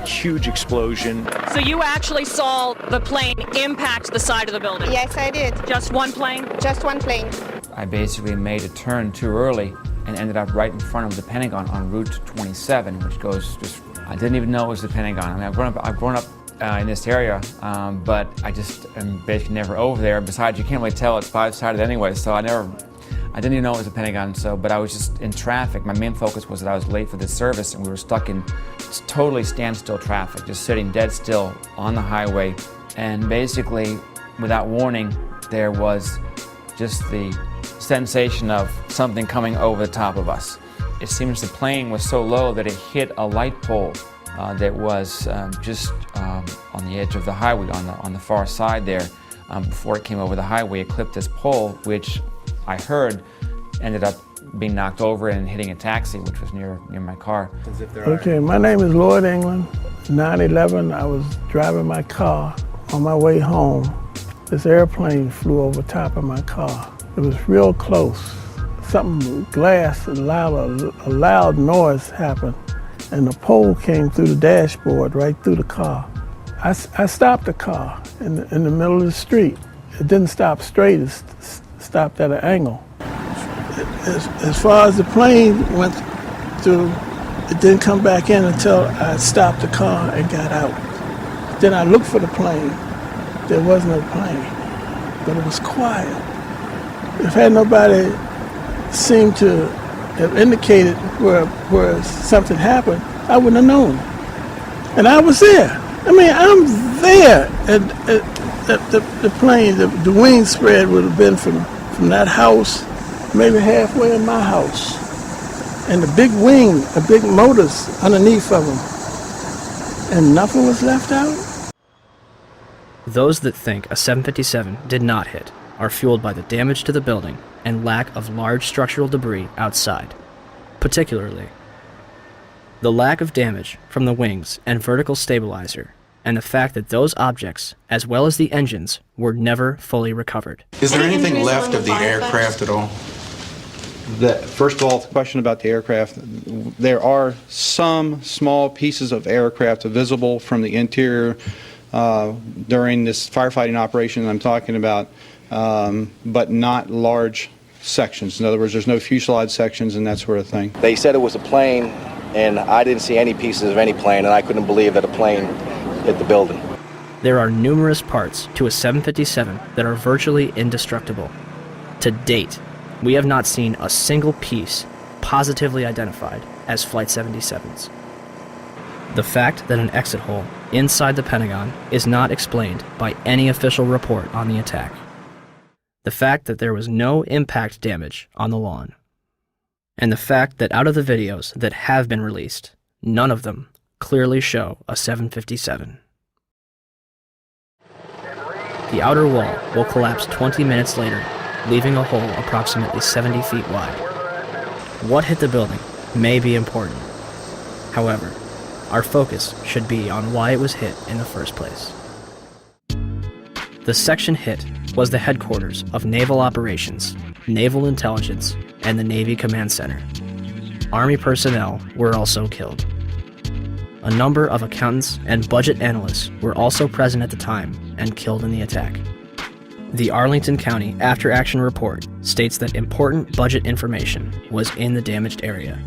huge explosion. So you actually saw the plane impact the side of the building? Yes, I did. Just one plane? Just one plane. I basically made a turn too early and ended up right in front of the Pentagon on Route 27, which goes just, I didn't even know it was the Pentagon. I mean, I've grown up in this area, but I just am basically never over there. Besides, you can't really tell it's five-sided anyway, so I didn't even know it was the Pentagon, but I was just in traffic. My main focus was that I was late for this service and we were stuck in totally standstill traffic, just sitting dead still on the highway. And basically, without warning, there was just the sensation of something coming over the top of us. It seems the plane was so low that it hit a light pole that was just on the edge of the highway, on the far side there. Before it came over the highway, it clipped this pole, which I heard ended up being knocked over and hitting a taxi, which was near my car. Okay, my name is Lloyd England. 9/11, I was driving my car on my way home. This airplane flew over top of my car. It was real close. Glass, a loud noise happened, and the pole came through the dashboard, right through the car. I stopped the car in the middle of the street. It didn't stop straight, it stopped at an angle. As far as the plane went through, it didn't come back in until I stopped the car and got out. Then I looked for the plane. There was no plane, but it was quiet. If had nobody seemed to have indicated where something happened, I wouldn't have known. And I was there. I mean, I'm there. And the plane, the wing spread would have been from that house, maybe halfway in my house. And the big wing, the big motors underneath of them. And nothing was left out? Those that think a 757 did not hit are fueled by the damage to the building and lack of large structural debris outside, particularly the lack of damage from the wings and vertical stabilizer, and the fact that those objects, as well as the engines, were never fully recovered. Is there anything left of the aircraft at all? First of all, the question about the aircraft, there are some small pieces of aircraft visible from the interior during this firefighting operation I'm talking about, but not large sections. In other words, there's no fuselage sections and that sort of thing. They said it was a plane, and I didn't see any pieces of any plane, and I couldn't believe that a plane hit the building. There are numerous parts to a 757 that are virtually indestructible. To date, we have not seen a single piece positively identified as Flight 77's. The fact that an exit hole inside the Pentagon is not explained by any official report on the attack. The fact that there was no impact damage on the lawn. And the fact that out of the videos that have been released, none of them clearly show a 757. The outer wall will collapse 20 minutes later, leaving a hole approximately 70 feet wide. What hit the building may be important. However, our focus should be on why it was hit in the first place. The section hit was the headquarters of Naval Operations, Naval Intelligence, and the Navy Command Center. Army personnel were also killed. A number of accountants and budget analysts were also present at the time and killed in the attack. The Arlington County After Action Report states that important budget information was in the damaged area.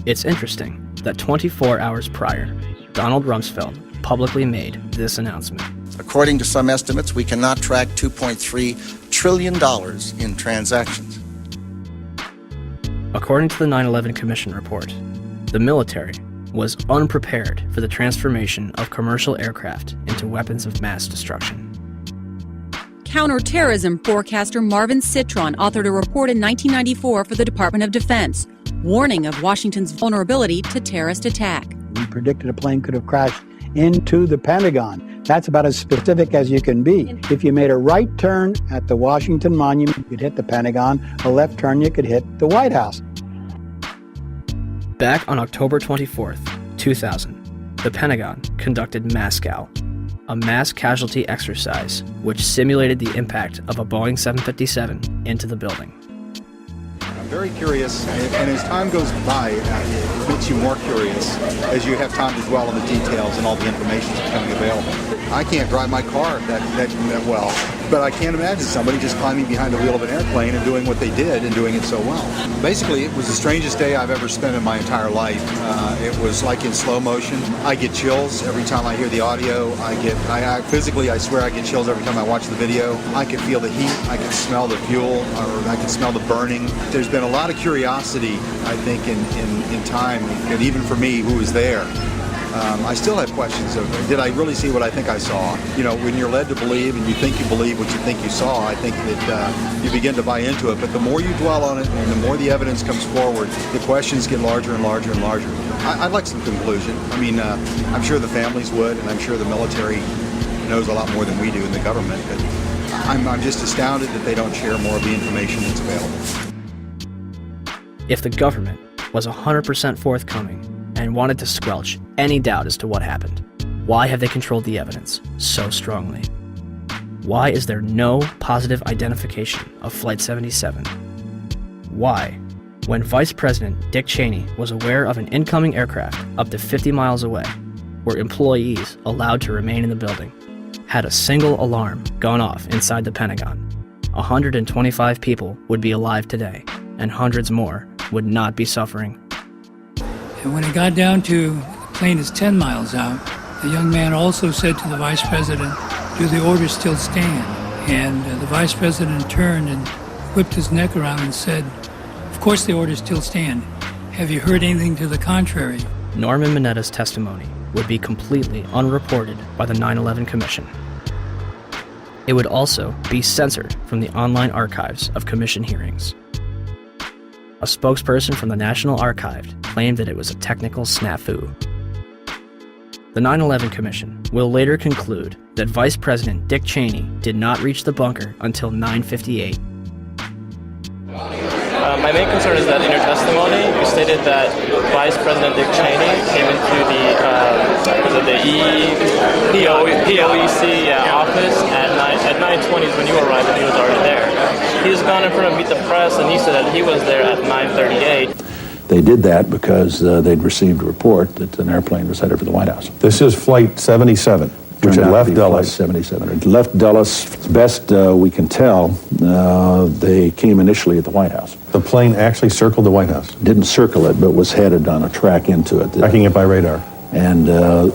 It's interesting that 24 hours prior, Donald Rumsfeld publicly made this announcement. According to some estimates, we cannot track $2.3 trillion in transactions. According to the 9/11 Commission report, the military was unprepared for the transformation of commercial aircraft into weapons of mass destruction. Counterterrorism forecaster Marvin Citron authored a report in 1994 for the Department of Defense, warning of Washington's vulnerability to terrorist attack. We predicted a plane could have crashed into the Pentagon. That's about as specific as you can be. If you made a right turn at the Washington Monument, you could hit the Pentagon. A left turn, you could hit the White House. Back on October 24th, 2000, the Pentagon conducted MASCAL, a mass casualty exercise which simulated the impact of a Boeing 757 into the building. I'm very curious, and as time goes by, it makes you you more curious as you have time to dwell on the details and all the information that's becoming available. I can't drive my car that well, but I can't imagine somebody just climbing behind the wheel of an airplane and doing what they did and doing it so well. Basically, it was the strangest day I've ever spent in my entire life. It was like in slow motion. I get chills every time I hear the audio. Physically, I swear I get chills every time I watch the video. I can feel the heat. I can smell the fuel, or I can smell the burning. There's been a lot of curiosity, I think, in time, and even for me, who was there. I still have questions of, did I really see what I think I saw? You know, when you're led to believe and you think you believe what you think you saw, I think that you begin to buy into it. But the more you dwell on it and the more the evidence comes forward, the questions get larger and larger and larger. I'd like some conclusion. I mean, I'm sure the families would, and I'm sure the military knows a lot more than we do in the government. But I'm just astounded that they don't share more of the information that's available. If the government was 100% forthcoming and wanted to squelch any doubt as to what happened, why have they controlled the evidence so strongly? Why is there no positive identification of Flight 77? Why, when Vice President Dick Cheney was aware of an incoming aircraft up to 50 miles away, were employees allowed to remain in the building? Had a single alarm gone off inside the Pentagon, 125 people would be alive today, and hundreds more would not be suffering. And when it got down to the plane is 10 miles out, the young man also said to the vice president, "Do the orders still stand?" And the vice president turned and whipped his neck around and said, "Of course the orders still stand. Have you heard anything to the contrary?" Norman Minetta's testimony would be completely unreported by the 9/11 Commission. It would also be censored from the online archives of Commission hearings. A spokesperson from the National Archive claimed that it was a technical snafu. The 9/11 Commission will later conclude that Vice President Dick Cheney did not reach the bunker until 9:58. My main concern is that in your testimony, you stated that Vice President Dick Cheney came into the POEC office at 9:20 when you arrived, and he was already there. He's gone in front of Meet the Press, and he said that he was there at 9:38. They did that because they'd received a report that an airplane was headed for the White House. This is Flight 77, which had left Dulles. Flight 77. It left Dulles. As best we can tell, they came initially at the White House. The plane actually circled the White House? Didn't circle it, but was headed on a track into it. Tracking it by radar. And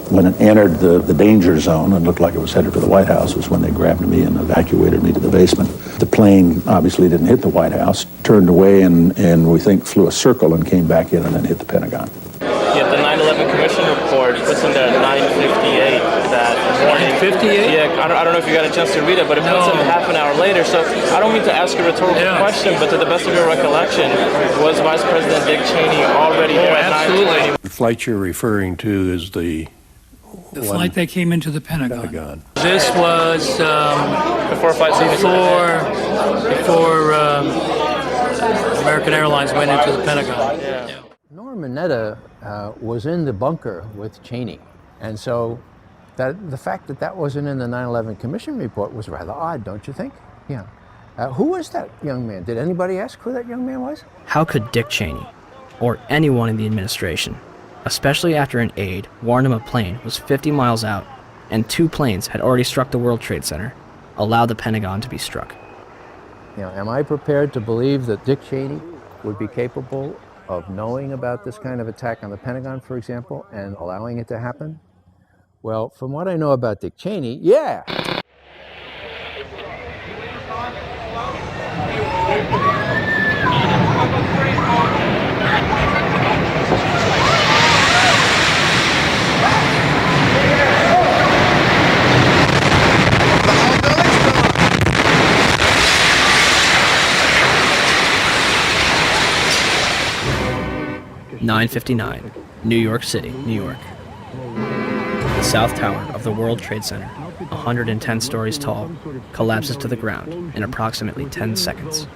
when it entered the danger zone and looked like it was headed for the White House was when they grabbed me and evacuated me to the basement. The plane obviously didn't hit the White House, turned away and we think flew a circle and came back in and then hit the Pentagon. Yeah, the 9/11 Commission report puts him there at 9:58 that morning. 9:58? Yeah, I don't know if you got a chance to read it, but it puts him half an hour later. So I don't mean to ask a rhetorical question, but to the best of your recollection, was Vice President Dick Cheney already there at 9:20? The flight you're referring to is the flight that came into the Pentagon. This was before Flight 77. Before American Airlines went into the Pentagon. Yeah. Norman Minetta was in the bunker with Cheney, and so the fact that wasn't in the 9/11 Commission report was rather odd, don't you think? Yeah. Who was that young man? Did anybody ask who that young man was? How could Dick Cheney, or anyone in the administration, especially after an aide warned him a plane was 50 miles out and 2 planes had already struck the World Trade Center, allow the Pentagon to be struck? You know, am I prepared to believe that Dick Cheney would be capable of knowing about this kind of attack on the Pentagon, for example, and allowing it to happen? Well, from what I know about Dick Cheney, yeah. (9:59), New York City, New York. The South Tower of the World Trade Center, 110 stories tall, collapses to the ground in approximately 10 seconds.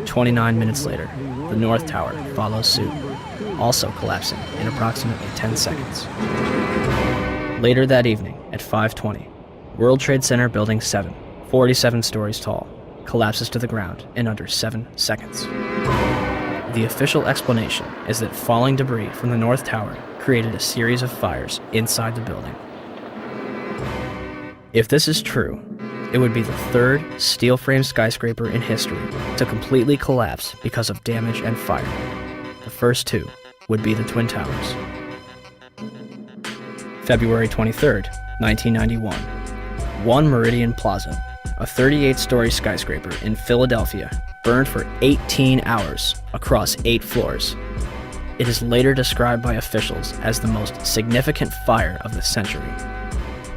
29 minutes later, the North Tower follows suit, also collapsing in approximately 10 seconds. Later that evening, at 5:20, World Trade Center Building 7, 47 stories tall, collapses to the ground in under 7 seconds. The official explanation is that falling debris from the North Tower created a series of fires inside the building. If this is true, it would be the third steel-frame skyscraper in history to completely collapse because of damage and fire. The first two would be the Twin Towers. February 23rd, 1991. One Meridian Plaza, a 38-story skyscraper in Philadelphia, burned for 18 hours across 8 floors. It is later described by officials as the most significant fire of the century.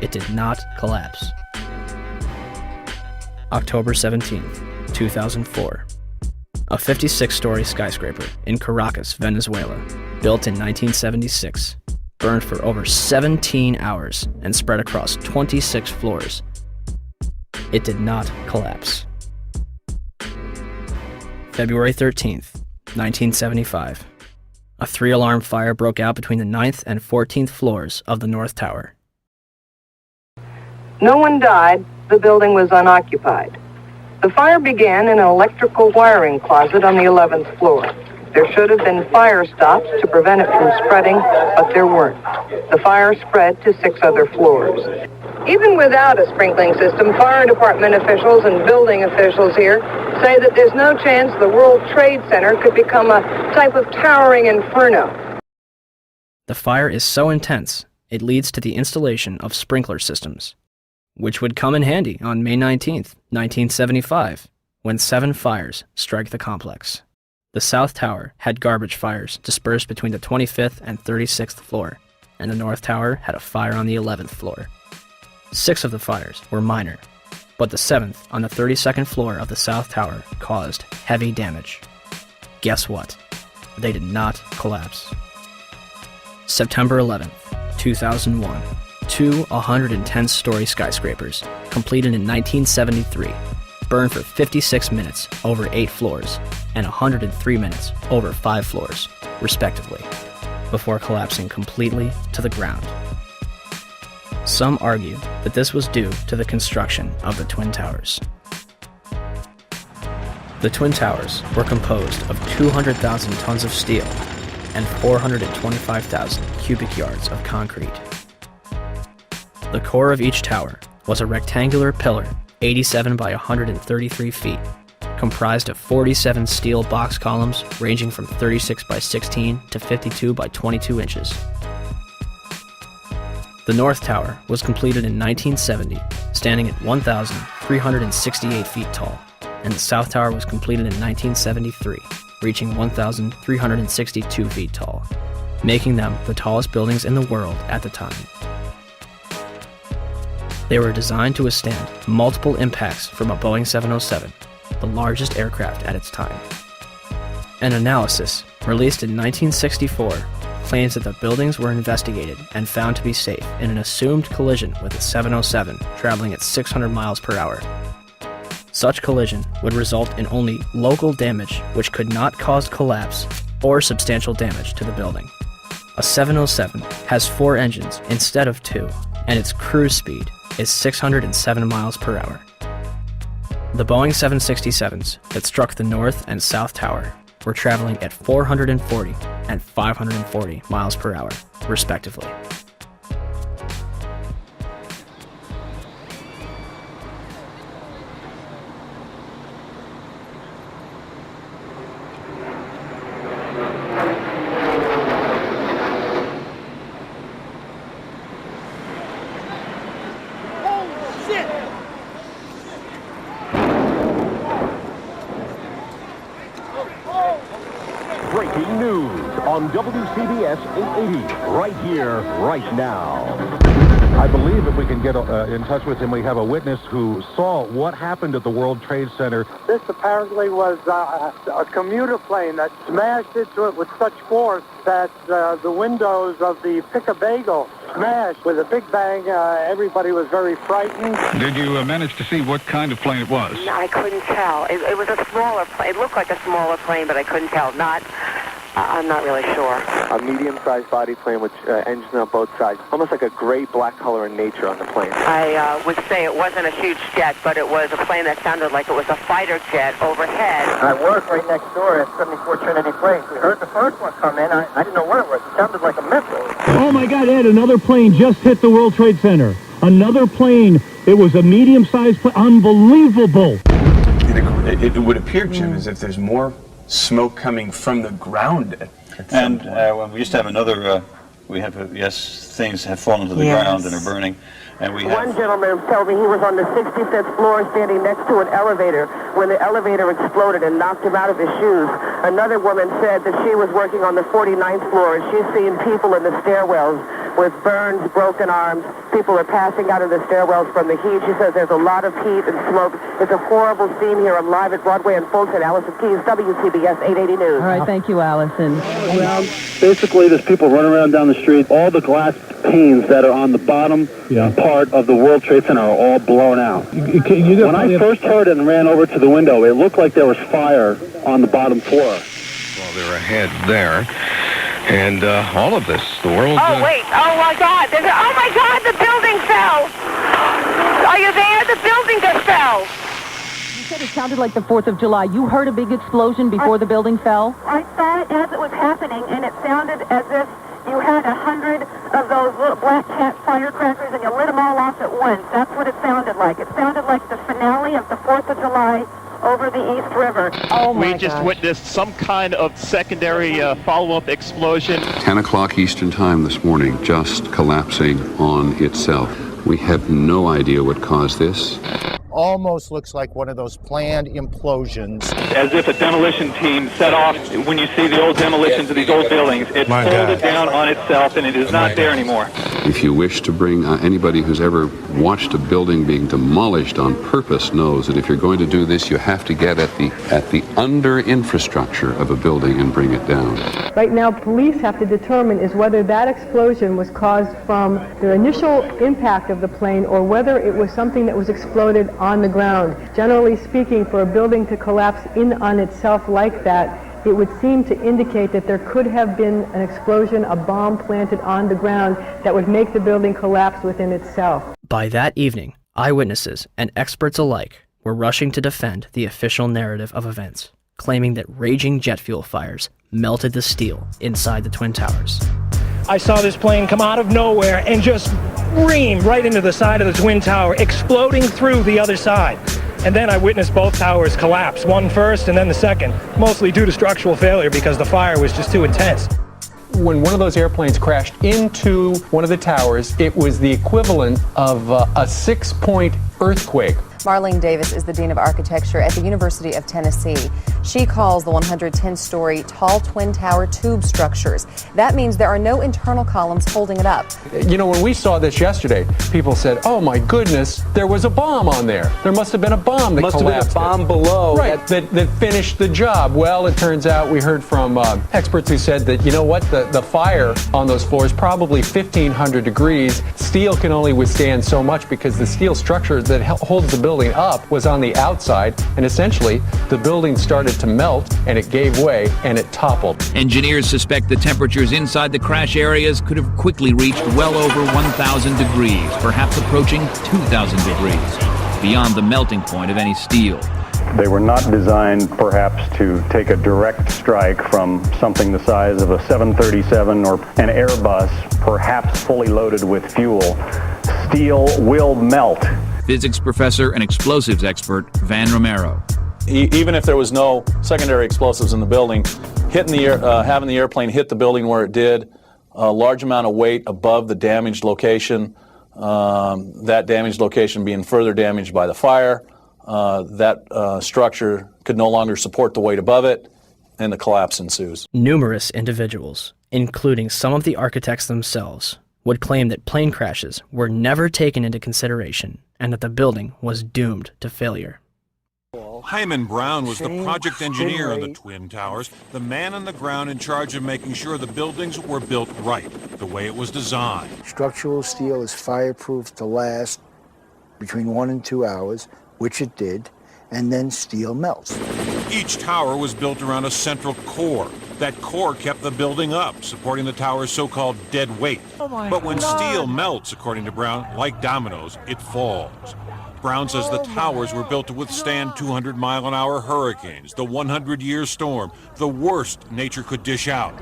It did not collapse. October 17, 2004. A 56-story skyscraper in Caracas, Venezuela, built in 1976, burned for over 17 hours and spread across 26 floors. It did not collapse. February 13th, 1975. A 3-alarm fire broke out between the 9th and 14th floors of the North Tower. No one died. The building was unoccupied. The fire began in an electrical wiring closet on the 11th floor. There should have been fire stops to prevent it from spreading, but there weren't. The fire spread to 6 other floors. Even without a sprinkling system, fire department officials and building officials here say that there's no chance the World Trade Center could become a type of towering inferno. The fire is so intense, it leads to the installation of sprinkler systems, which would come in handy on May 19th, 1975, when 7 fires strike the complex. The South Tower had garbage fires dispersed between the 25th and 36th floor, and the North Tower had a fire on the 11th floor. 6 of the fires were minor, but the 7th on the 32nd floor of the South Tower caused heavy damage. Guess what? They did not collapse. September 11th, 2001. 2 110-story skyscrapers, completed in 1973, burned for 56 minutes over 8 floors and 103 minutes over 5 floors, respectively, before collapsing completely to the ground. Some argue that this was due to the construction of the Twin Towers. The Twin Towers were composed of 200,000 tons of steel and 425,000 cubic yards of concrete. The core of each tower was a rectangular pillar 87 by 133 feet, comprised of 47 steel box columns ranging from 36 by 16 to 52 by 22 inches. The North Tower was completed in 1970, standing at 1,368 feet tall, and the South Tower was completed in 1973, reaching 1,362 feet tall, making them the tallest buildings in the world at the time. They were designed to withstand multiple impacts from a Boeing 707, the largest aircraft at its time. An analysis released in 1964 claims that the buildings were investigated and found to be safe in an assumed collision with a 707 traveling at 600 miles per hour. Such collision would result in only local damage which could not cause collapse or substantial damage to the building. A 707 has 4 engines instead of 2, and its cruise speed is 607 miles per hour. The Boeing 767s that struck the North and South Tower were traveling at 440 and 540 miles per hour, respectively. Breaking news on WCBS 880, right here, right now. I believe if we can get in touch with him, we have a witness who saw what happened at the World Trade Center. This apparently was a commuter plane that smashed into it with such force that the windows of the Pick-a-Bagel smashed with a big bang. Everybody was very frightened. Did you manage to see what kind of plane it was? No, I couldn't tell. It was a smaller plane. It looked like a smaller plane, but I couldn't tell. Not I'm not really sure. A medium-sized body plane with engines on both sides, almost like a gray-black color in nature on the plane. I would say it wasn't a huge jet, but it was a plane that sounded like it was a fighter jet overhead. I work right next door at 74 Trinity Place. We heard the first one come in. I didn't know what it was. It sounded like a missile. Oh my God, Ed, another plane just hit the World Trade Center. Another plane. It was a medium-sized plane. Unbelievable. It would appear, Jim, as if there's more smoke coming from the ground at some point. We used to have another, things have fallen to the ground and are burning. And we One gentleman told me he was on the 65th floor standing next to an elevator when the elevator exploded and knocked him out of his shoes. Another woman said that she was working on the 49th floor and she's seen people in the stairwells with burns, broken arms. People are passing out of the stairwells from the heat. She says there's a lot of heat and smoke. It's a horrible scene here. I'm live at Broadway and Fulton. Allison Keyes, WCBS 880 News. All right, thank you, Allison. Basically, there's people running around down the street. All the glass panes that are on the bottom part of the World Trade Center are all blown out. When I first heard it and ran over to the window, it looked like there was fire on the bottom floor. Well, they're ahead there. And all of this, the world... Oh, wait. Oh, my God. Oh, my God, the building fell. Are you there? The building just fell. You said it sounded like the 4th of July. You heard a big explosion before the building fell? I saw it as it was happening, and it sounded as if you had 100 of those little black cat firecrackers and you lit them all off at once. That's what it sounded like. It sounded like the finale of the 4th of July over the East River. Oh my We just witnessed some kind of secondary follow-up explosion. 10 o'clock Eastern Time this morning, just collapsing on itself. We have no idea what caused this. Almost looks like one of those planned implosions. As if a demolition team set off, when you see the old demolitions of these old buildings, it folded down on itself and it is not there anymore. If you wish to bring anybody who's ever watched a building being demolished on purpose knows that if you're going to do this, you have to get at the under infrastructure of a building and bring it down. Right now, police have to determine is whether that explosion was caused from the initial impact of the plane or whether it was something that was exploded on the ground. Generally speaking, for a building to collapse in on itself like that, it would seem to indicate that there could have been an explosion, a bomb planted on the ground that would make the building collapse within itself. By that evening, eyewitnesses and experts alike were rushing to defend the official narrative of events, claiming that raging jet fuel fires melted the steel inside the Twin Towers. I saw this plane come out of nowhere and just ream right into the side of the Twin Tower, exploding through the other side. And then I witnessed both towers collapse, one first and then the second, mostly due to structural failure because the fire was just too intense. When one of those airplanes crashed into one of the towers, it was the equivalent of a 6-point earthquake. Marlene Davis is the Dean of Architecture at the University of Tennessee. She calls the 110-story tall twin tower tube structures. That means there are no internal columns holding it up. You know, when we saw this yesterday, people said, oh my goodness, there was a bomb on there. There must have been a bomb that collapsed. Must have been a bomb below. Right, that finished the job. Well, it turns out we heard from experts who said that, you know what, the fire on those floors probably 1,500 degrees. Steel can only withstand so much because the steel structure that holds the building up was on the outside, and essentially the building started to melt and it gave way and it toppled. Engineers suspect the temperatures inside the crash areas could have quickly reached well over 1,000 degrees, perhaps approaching 2,000 degrees, beyond the melting point of any steel. They were not designed, perhaps, to take a direct strike from something the size of a 737 or an Airbus, perhaps fully loaded with fuel. Steel will melt. Physics professor and explosives expert Van Romero. Even if there was no secondary explosives in the building, hitting the having the airplane hit the building where it did, a large amount of weight above the damaged location, that damaged location being further damaged by the fire, that structure could no longer support the weight above it, and the collapse ensues. Numerous individuals, including some of the architects themselves, would claim that plane crashes were never taken into consideration and that the building was doomed to failure. Hyman Brown was the project engineer on the Twin Towers, the man on the ground in charge of making sure the buildings were built right, the way it was designed. Structural steel is fireproof to last between 1 and 2 hours, which it did, and then steel melts. Each tower was built around a central core. That core kept the building up, supporting the tower's so-called dead weight. But when steel melts, according to Brown, like dominoes, it falls. Brown says the towers were built to withstand 200-mile-an-hour hurricanes, the 100-year storm, the worst nature could dish out.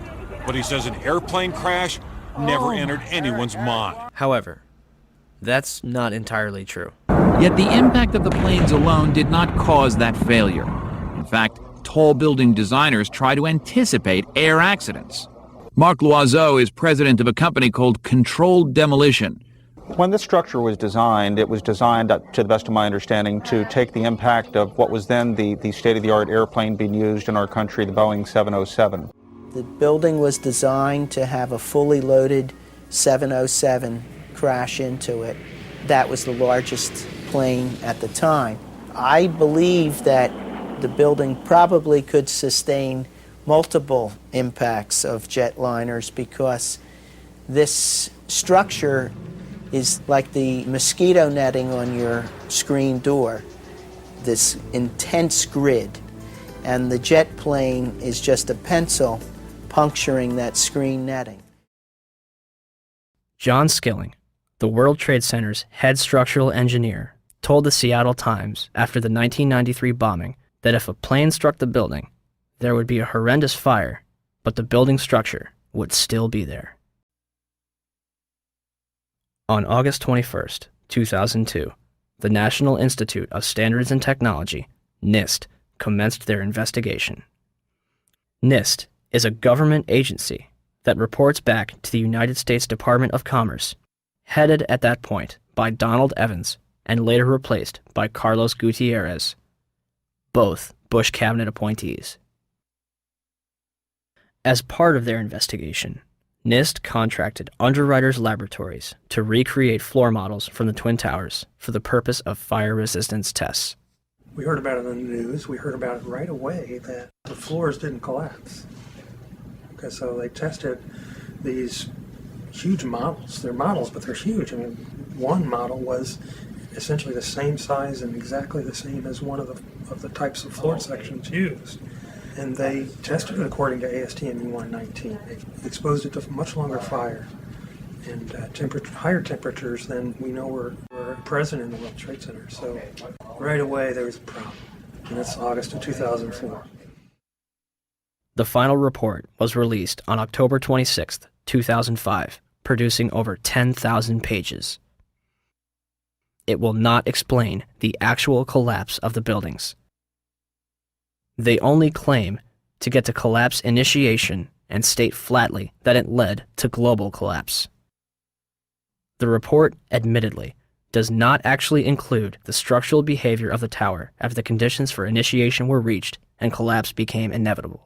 But he says an airplane crash never entered anyone's mind. However, that's not entirely true. Yet the impact of the planes alone did not cause that failure. In fact, tall building designers try to anticipate air accidents. Marc Loiseau is president of a company called Controlled Demolition. When this structure was designed, it was designed, to the best of my understanding, to take the impact of what was then the state-of-the-art airplane being used in our country, the Boeing 707. The building was designed to have a fully loaded 707 crash into it. That was the largest plane at the time. I believe that the building probably could sustain multiple impacts of jetliners because this structure is like the mosquito netting on your screen door, this intense grid, and the jet plane is just a pencil puncturing that screen netting. John Skilling, the World Trade Center's head structural engineer, told the Seattle Times after the 1993 bombing that if a plane struck the building, there would be a horrendous fire, but the building structure would still be there. On August 21st, 2002, the National Institute of Standards and Technology, NIST, commenced their investigation. NIST is a government agency that reports back to the United States Department of Commerce, headed at that point by Donald Evans and later replaced by Carlos Gutierrez, both Bush cabinet appointees. As part of their investigation, NIST contracted Underwriters Laboratories to recreate floor models from the Twin Towers for the purpose of fire resistance tests. We heard about it in the news. We heard about it right away that the floors didn't collapse. Okay, so they tested these huge models. They're models, but they're huge. I mean, one model was essentially the same size and exactly the same as one of the types of floor sections used. And they tested it according to ASTM E119. They exposed it to much longer fire and higher temperatures than we know were present in the World Trade Center. So right away there was a problem. And that's August of 2004. The final report was released on October 26, 2005, producing over 10,000 pages. It will not explain the actual collapse of the buildings. They only claim to get to collapse initiation and state flatly that it led to global collapse. The report, admittedly, does not actually include the structural behavior of the tower after the conditions for initiation were reached and collapse became inevitable.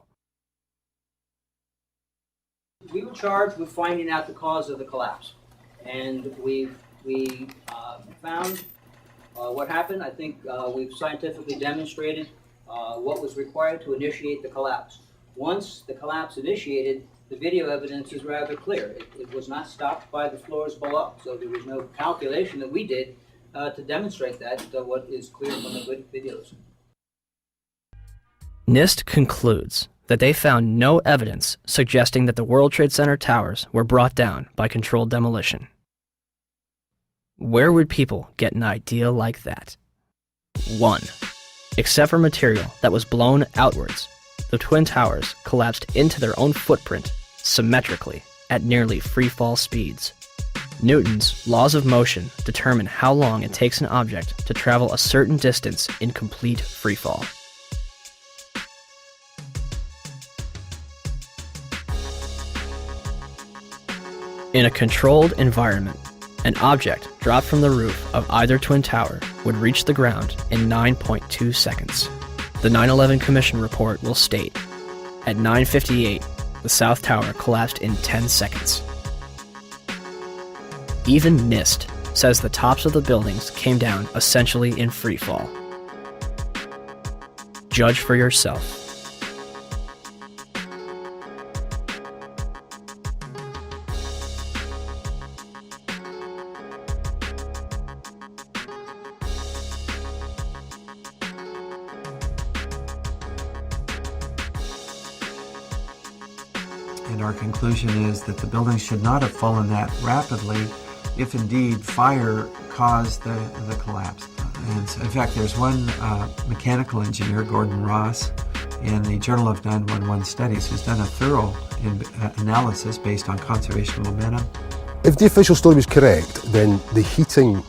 We were charged with finding out the cause of the collapse, and we found what happened. I think we've scientifically demonstrated what was required to initiate the collapse. Once the collapse initiated, the video evidence is rather clear. It was not stopped by the floors below, so there was no calculation that we did to demonstrate that, what is clear from the videos. NIST concludes that they found no evidence suggesting that the World Trade Center towers were brought down by controlled demolition. Where would people get an idea like that? 1. Except for material that was blown outwards, the Twin Towers collapsed into their own footprint symmetrically at nearly free-fall speeds. Newton's laws of motion determine how long it takes an object to travel a certain distance in complete freefall. In a controlled environment, an object dropped from the roof of either Twin Tower would reach the ground in 9.2 seconds. The 9/11 Commission report will state, at 9:58, the South Tower collapsed in 10 seconds. Even NIST says the tops of the buildings came down essentially in free fall. Judge for yourself. And our conclusion is that the building should not have fallen that rapidly if indeed fire caused the collapse. And so, in fact, there's one mechanical engineer, Gordon Ross, in the Journal of 911 Studies, who's done a thorough analysis based on conservation momentum. If the official story was correct, then the heating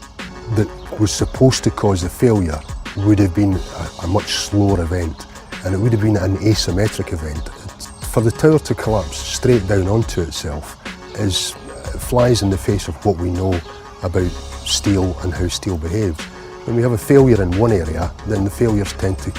that was supposed to cause the failure would have been a much slower event, and it would have been an asymmetric event. For the tower to collapse straight down onto itself flies in the face of what we know about steel and how steel behaves. When we have a failure in one area, then the failures tend to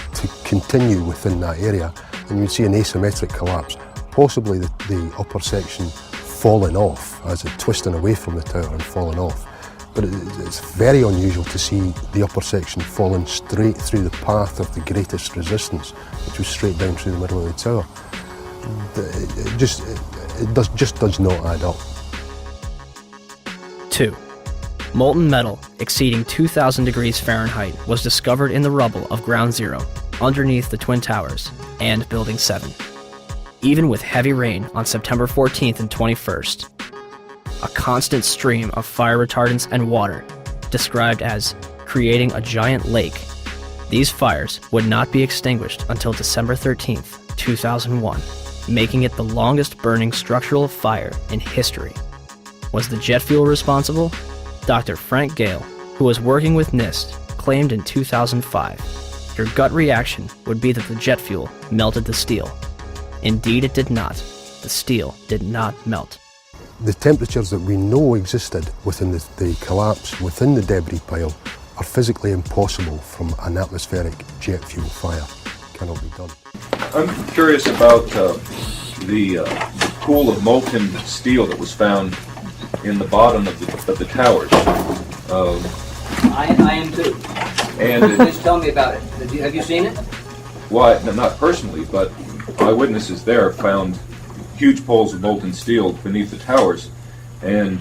continue within that area, and you'd see an asymmetric collapse, possibly the upper section falling off as it twisting away from the tower and falling off. But it's very unusual to see the upper section falling straight through the path of the greatest resistance, which was straight down through the middle of the tower. It just does not add up. 2. Molten metal exceeding 2,000 degrees Fahrenheit was discovered in the rubble of Ground Zero, underneath the Twin Towers and Building 7. Even with heavy rain on September 14th and 21st, a constant stream of fire retardants and water, described as creating a giant lake, these fires would not be extinguished until December 13th, 2001, making it the longest burning structural fire in history. Was the jet fuel responsible? Dr. Frank Gale, who was working with NIST, claimed in 2005, your gut reaction would be that the jet fuel melted the steel. Indeed, it did not. The steel did not melt. The temperatures that we know existed within the collapse, within the debris pile, are physically impossible from an atmospheric jet fuel fire. Cannot be done. I'm curious about the pool of molten steel that was found in the bottom of the towers. I am too. And Please tell me about it. Have you seen it? Well, not personally, but eyewitnesses there found huge poles of molten steel beneath the towers, and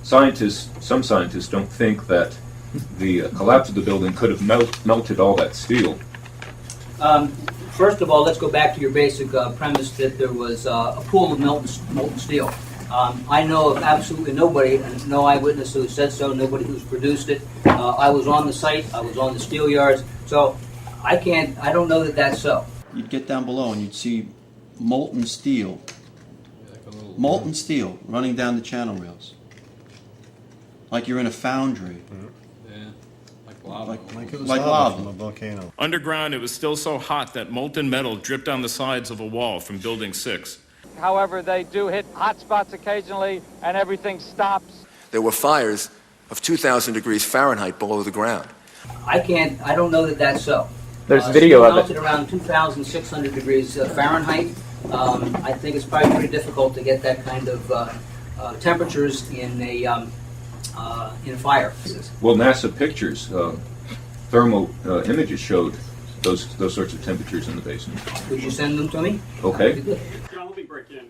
some scientists don't think that the collapse of the building could have melted all that steel. First of all, let's go back to your basic premise that there was a pool of molten steel. I know of absolutely nobody, and no eyewitness who said so, nobody who's produced it. I was on the site, I was on the steel yards, so I don't know that that's so. You'd get down below and you'd see molten steel running down the channel rails. Like you're in a foundry. Yeah, like lava. Like it was lava from a volcano. Underground, it was still so hot that molten metal dripped down the sides of a wall from Building 6. However, they do hit hot spots occasionally, and everything stops. There were fires of 2,000 degrees Fahrenheit below the ground. I don't know that that's so. There's video of it. Melted around 2,600 degrees Fahrenheit. I think it's probably pretty difficult to get that kind of temperatures in a fire. Well, NASA pictures, thermal images showed those sorts of temperatures in the basement. Could you send them to me? Okay.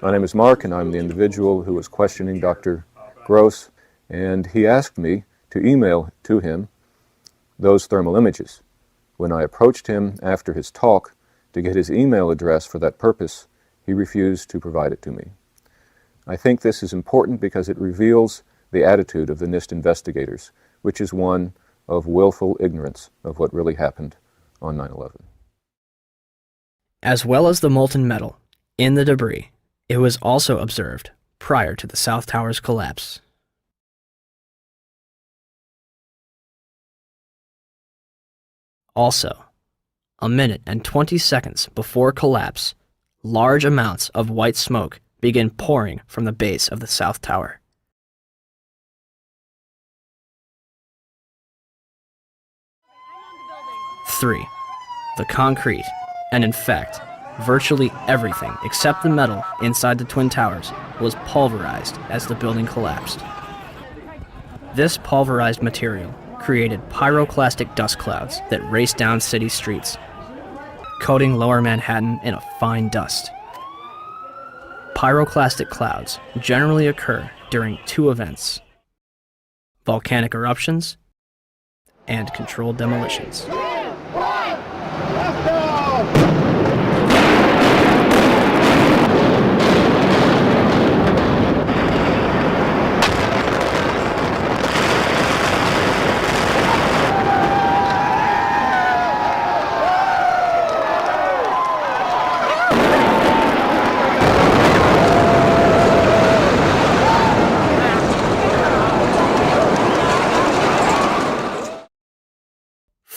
My name is Mark, and I'm the individual who was questioning Dr. Gross, and he asked me to email to him those thermal images. When I approached him after his talk to get his email address for that purpose, he refused to provide it to me. I think this is important because it reveals the attitude of the NIST investigators, which is one of willful ignorance of what really happened on 9/11. As well as the molten metal in the debris, it was also observed prior to the South Tower's collapse. Also, a minute and 20 seconds before collapse, large amounts of white smoke begin pouring from the base of the South Tower. Three, the concrete, and in fact, virtually everything except the metal inside the Twin Towers was pulverized as the building collapsed. This pulverized material created pyroclastic dust clouds that raced down city streets, coating lower Manhattan in a fine dust. Pyroclastic clouds generally occur during two events: volcanic eruptions and controlled demolitions.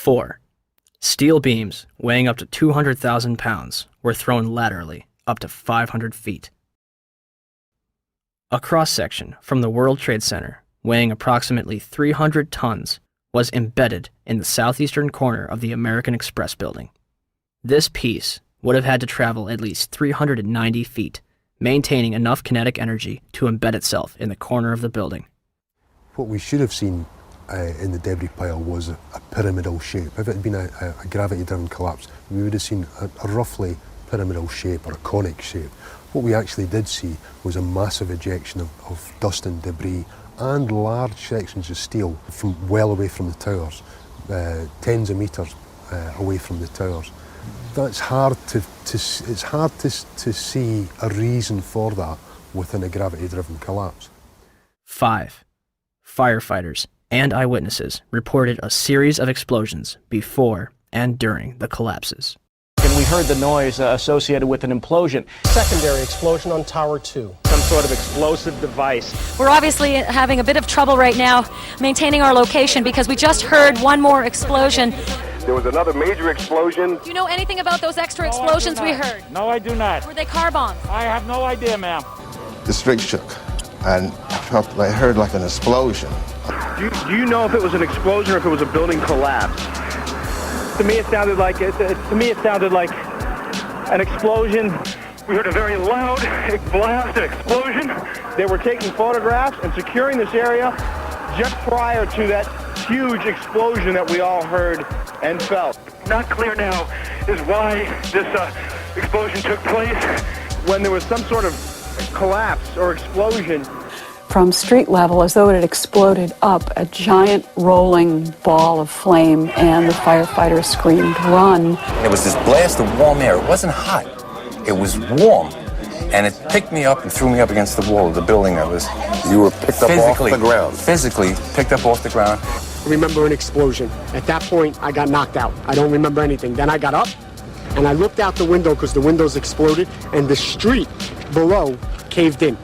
4. Steel beams weighing up to 200,000 pounds were thrown laterally up to 500 feet. A cross-section from the World Trade Center weighing approximately 300 tons was embedded in the southeastern corner of the American Express building. This piece would have had to travel at least 390 feet, maintaining enough kinetic energy to embed itself in the corner of the building. What we should have seen in the debris pile was a pyramidal shape. If it had been a gravity-driven collapse, we would have seen a roughly pyramidal shape or a conic shape. What we actually did see was a massive ejection of dust and debris and large sections of steel from well away from the towers, tens of meters away from the towers. That's hard to see a reason for that within a gravity-driven collapse. 5. Firefighters and eyewitnesses reported a series of explosions before and during the collapses. And we heard the noise associated with an implosion. Secondary explosion on Tower 2. Some sort of explosive device. We're obviously having a bit of trouble right now maintaining our location because we just heard one more explosion. There was another major explosion. Do you know anything about those extra explosions we heard? No, I do not. Were they car bombs? I have no idea, ma'am. The street shook, and I heard like an explosion. Do you know if it was an explosion or if it was a building collapse? To me, it sounded like an explosion. We heard a very loud blast, an explosion. They were taking photographs and securing this area just prior to that huge explosion that we all heard and felt. Not clear now is why this explosion took place. When there was some sort of collapse or explosion. From street level, as though it had exploded up, a giant rolling ball of flame, and the firefighters screamed, "Run!" There was this blast of warm air. It wasn't hot. It was warm. And it picked me up and threw me up against the wall of the building. You were picked up off the ground. Physically picked up off the ground. I remember an explosion. At that point, I got knocked out. I don't remember anything. Then I got up, and I looked out the window because the windows exploded, and the street below caved in.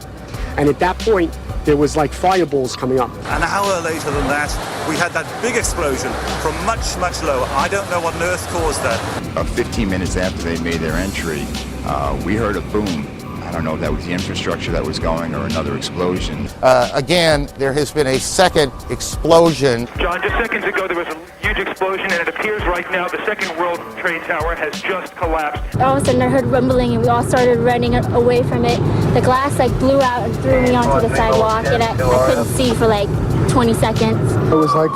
And at that point, there was like fireballs coming up. An hour later than that, we had that big explosion from much, much lower. I don't know what on earth caused that. About 15 minutes after they made their entry, we heard a boom. I don't know if that was the infrastructure that was going or another explosion. Again, there has been a second explosion. John, just seconds ago there was a huge explosion, and it appears right now the second World Trade Tower has just collapsed. All of a sudden I heard rumbling, and we all started running away from it. The glass blew out and threw me onto the sidewalk, and I couldn't see for 20 seconds. It was like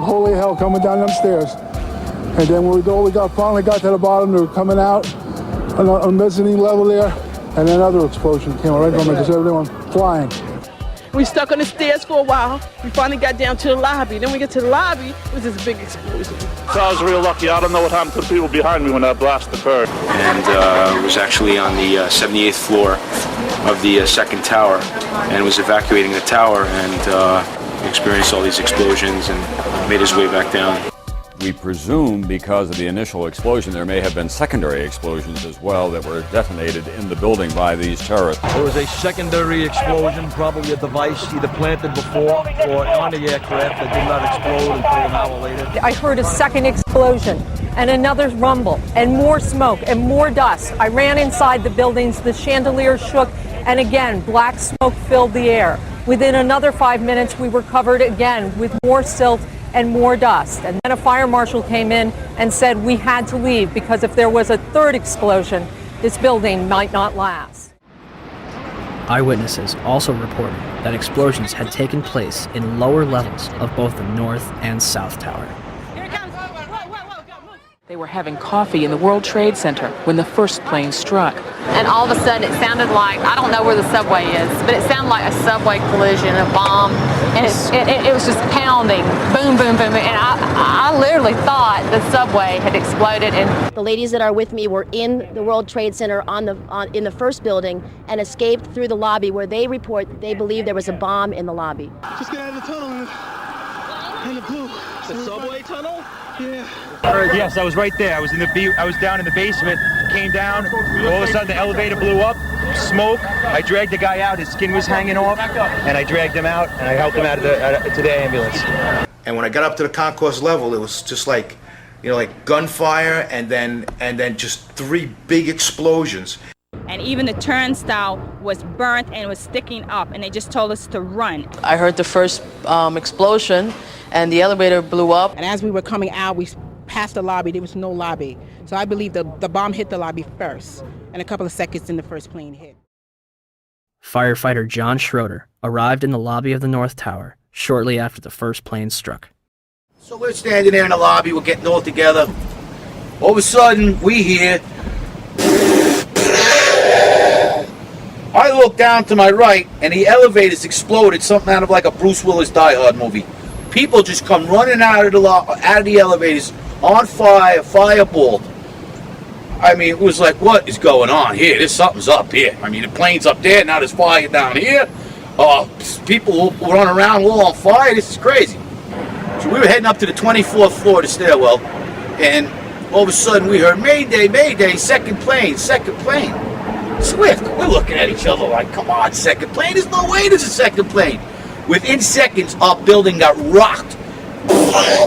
holy hell coming down them stairs. And then when we finally got to the bottom, they were coming out on the mezzanine level there. And another explosion came right from it, because everyone flying. We stuck on the stairs for a while. We finally got down to the lobby. Then we get to the lobby, it was this big explosion. So I was real lucky. I don't know what happened to the people behind me when that blast occurred. And it was actually on the 78th floor of the second tower, and was evacuating the tower, and experienced all these explosions and made his way back down. We presume because of the initial explosion, there may have been secondary explosions as well that were detonated in the building by these terrorists. There was a secondary explosion, probably a device either planted before or on the aircraft that did not explode until an hour later. I heard a second explosion and another rumble and more smoke and more dust. I ran inside the buildings, the chandeliers shook, and again, black smoke filled the air. Within another 5 minutes, we were covered again with more silt and more dust. And then a fire marshal came in and said we had to leave because if there was a third explosion, this building might not last. Eyewitnesses also reported that explosions had taken place in lower levels of both the North and South Tower. They were having coffee in the World Trade Center when the first plane struck. And all of a sudden it sounded like, I don't know where the subway is, but it sounded like a subway collision, a bomb, and it was just pounding, boom, boom, boom, and I literally thought the subway had exploded. And the ladies that are with me were in the World Trade Center in the first building and escaped through the lobby, where they report that they believe there was a bomb in the lobby. Just get out of the tunnel and the blue. The subway tunnel? Yeah. Yes, I was right there. I was down in the basement, came down, all of a sudden the elevator blew up, smoke. I dragged the guy out, his skin was hanging off, and I dragged him out, and I helped him out to the ambulance. And when I got up to the concourse level, it was just like like gunfire and then just 3 big explosions. And even the turnstile was burnt and was sticking up, and they just told us to run. I heard the first explosion, and the elevator blew up. And as we were coming out, we passed the lobby. There was no lobby. So I believe the bomb hit the lobby first, and a couple of seconds then the first plane hit. Firefighter John Schroeder arrived in the lobby of the North Tower shortly after the first plane struck. So we're standing there in the lobby, we're getting all together. All of a sudden, we hear... I look down to my right, and the elevator's exploded, something out of like a Bruce Willis Die Hard movie. People just come running out of the elevators, on fire, fireballed. I mean, it was like, what is going on here? There's something's up here. I mean, the plane's up there, now there's fire down here. People run around all on fire. This is crazy. So we were heading up to the 24th floor of the stairwell, and all of a sudden we heard, Mayday, Mayday, second plane, second plane. Swift, we're looking at each other like, come on, second plane? There's no way there's a second plane. Within seconds, our building got rocked.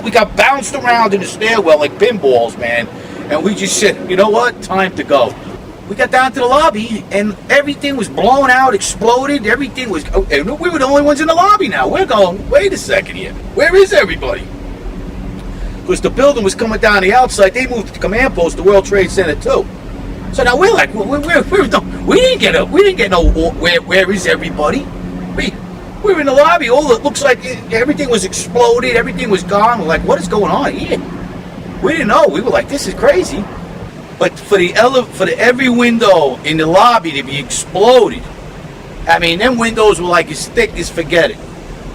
We got bounced around in the stairwell like pinballs, man. And we just said, you know what? Time to go. We got down to the lobby, and everything was blown out, exploded. Everything was... And we were the only ones in the lobby now. We're going, wait a second here. Where is everybody? Because the building was coming down the outside. They moved the command post to World Trade Center, too. So now we're like, we didn't get no, where is everybody? We were in the lobby. It looks like everything was exploded. Everything was gone. We're like, what is going on here? We didn't know. We were like, this is crazy. But for every window in the lobby to be exploded, I mean, them windows were like as thick as forget it.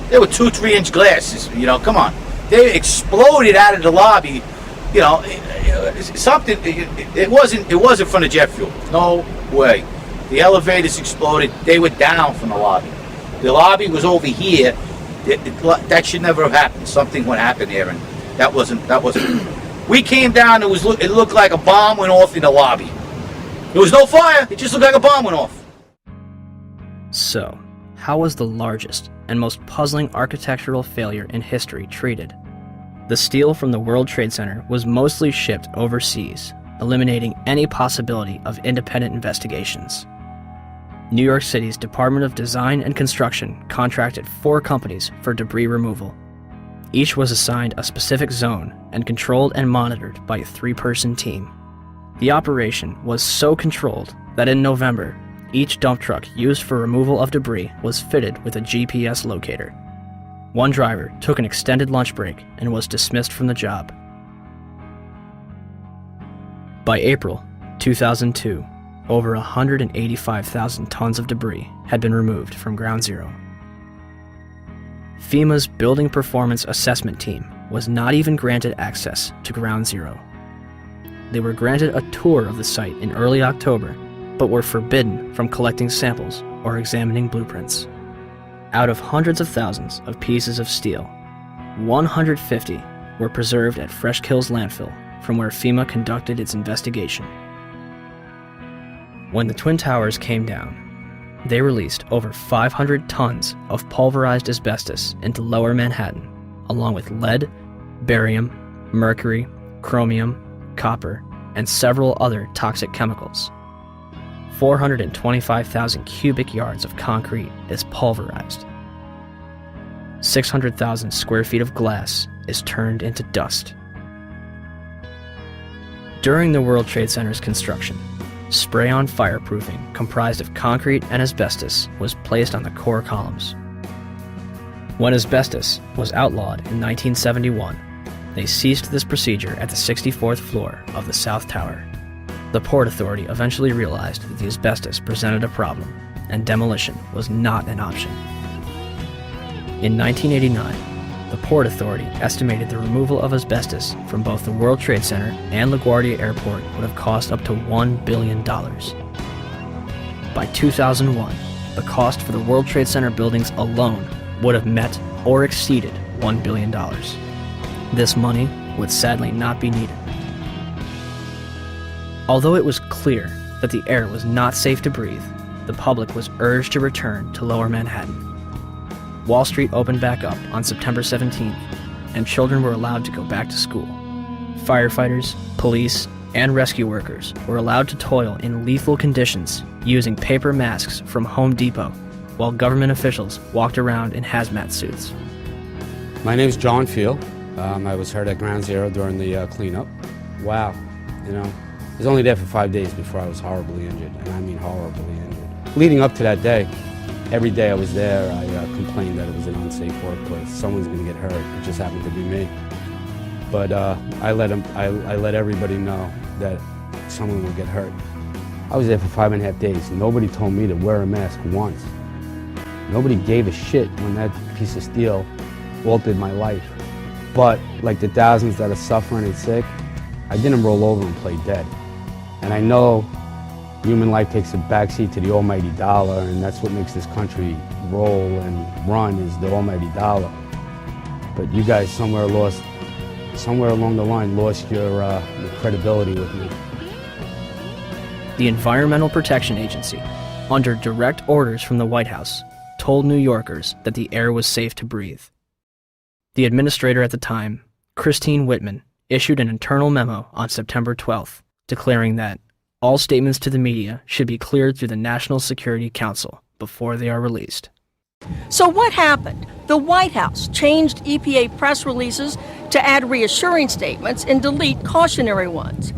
They were 2-3 inch glasses. Come on. They exploded out of the lobby. Something. It wasn't from the jet fuel. No way. The elevators exploded. They were down from the lobby. The lobby was over here. That should never have happened. Something would happen there, and that wasn't. We came down. It looked like a bomb went off in the lobby. There was no fire. It just looked like a bomb went off. So, how was the largest and most puzzling architectural failure in history treated? The steel from the World Trade Center was mostly shipped overseas, eliminating any possibility of independent investigations. New York City's Department of Design and Construction contracted 4 companies for debris removal. Each was assigned a specific zone and controlled and monitored by a 3-person team. The operation was so controlled that in November, each dump truck used for removal of debris was fitted with a GPS locator. One driver took an extended lunch break and was dismissed from the job. By April 2002, over 185,000 tons of debris had been removed from Ground Zero. FEMA's Building Performance Assessment Team was not even granted access to Ground Zero. They were granted a tour of the site in early October, but were forbidden from collecting samples or examining blueprints. Out of hundreds of thousands of pieces of steel, 150 were preserved at Fresh Kills landfill, from where FEMA conducted its investigation. When the Twin Towers came down, they released over 500 tons of pulverized asbestos into Lower Manhattan, along with lead, barium, mercury, chromium, copper, and several other toxic chemicals. 425,000 cubic yards of concrete is pulverized. 600,000 square feet of glass is turned into dust. During the World Trade Center's construction, spray-on fireproofing comprised of concrete and asbestos was placed on the core columns. When asbestos was outlawed in 1971, they ceased this procedure at the 64th floor of the South Tower. The Port Authority eventually realized that the asbestos presented a problem, and demolition was not an option. In 1989, the Port Authority estimated the removal of asbestos from both the World Trade Center and LaGuardia Airport would have cost up to $1 billion. By 2001, the cost for the World Trade Center buildings alone would have met or exceeded $1 billion. This money would sadly not be needed. Although it was clear that the air was not safe to breathe, the public was urged to return to Lower Manhattan. Wall Street opened back up on September 17th, and children were allowed to go back to school. Firefighters, police, and rescue workers were allowed to toil in lethal conditions using paper masks from Home Depot, while government officials walked around in hazmat suits. My name's John Field. I was hurt at Ground Zero during the cleanup. Wow, I was only there for 5 days before I was horribly injured, and I mean horribly injured. Leading up to that day, every day I was there, I complained that it was an unsafe workplace. Someone's going to get hurt. It just happened to be me. But I let everybody know that someone would get hurt. I was there for 5.5 days. Nobody told me to wear a mask once. Nobody gave a shit when that piece of steel altered my life. But like the thousands that are suffering and sick, I didn't roll over and play dead. And I know human life takes a backseat to the almighty dollar, and that's what makes this country roll and run, is the almighty dollar. But you guys somewhere along the line lost your credibility with me. The Environmental Protection Agency, under direct orders from the White House, told New Yorkers that the air was safe to breathe. The administrator at the time, Christine Whitman, issued an internal memo on September 12th, declaring that all statements to the media should be cleared through the National Security Council before they are released. So what happened? The White House changed EPA press releases to add reassuring statements and delete cautionary ones.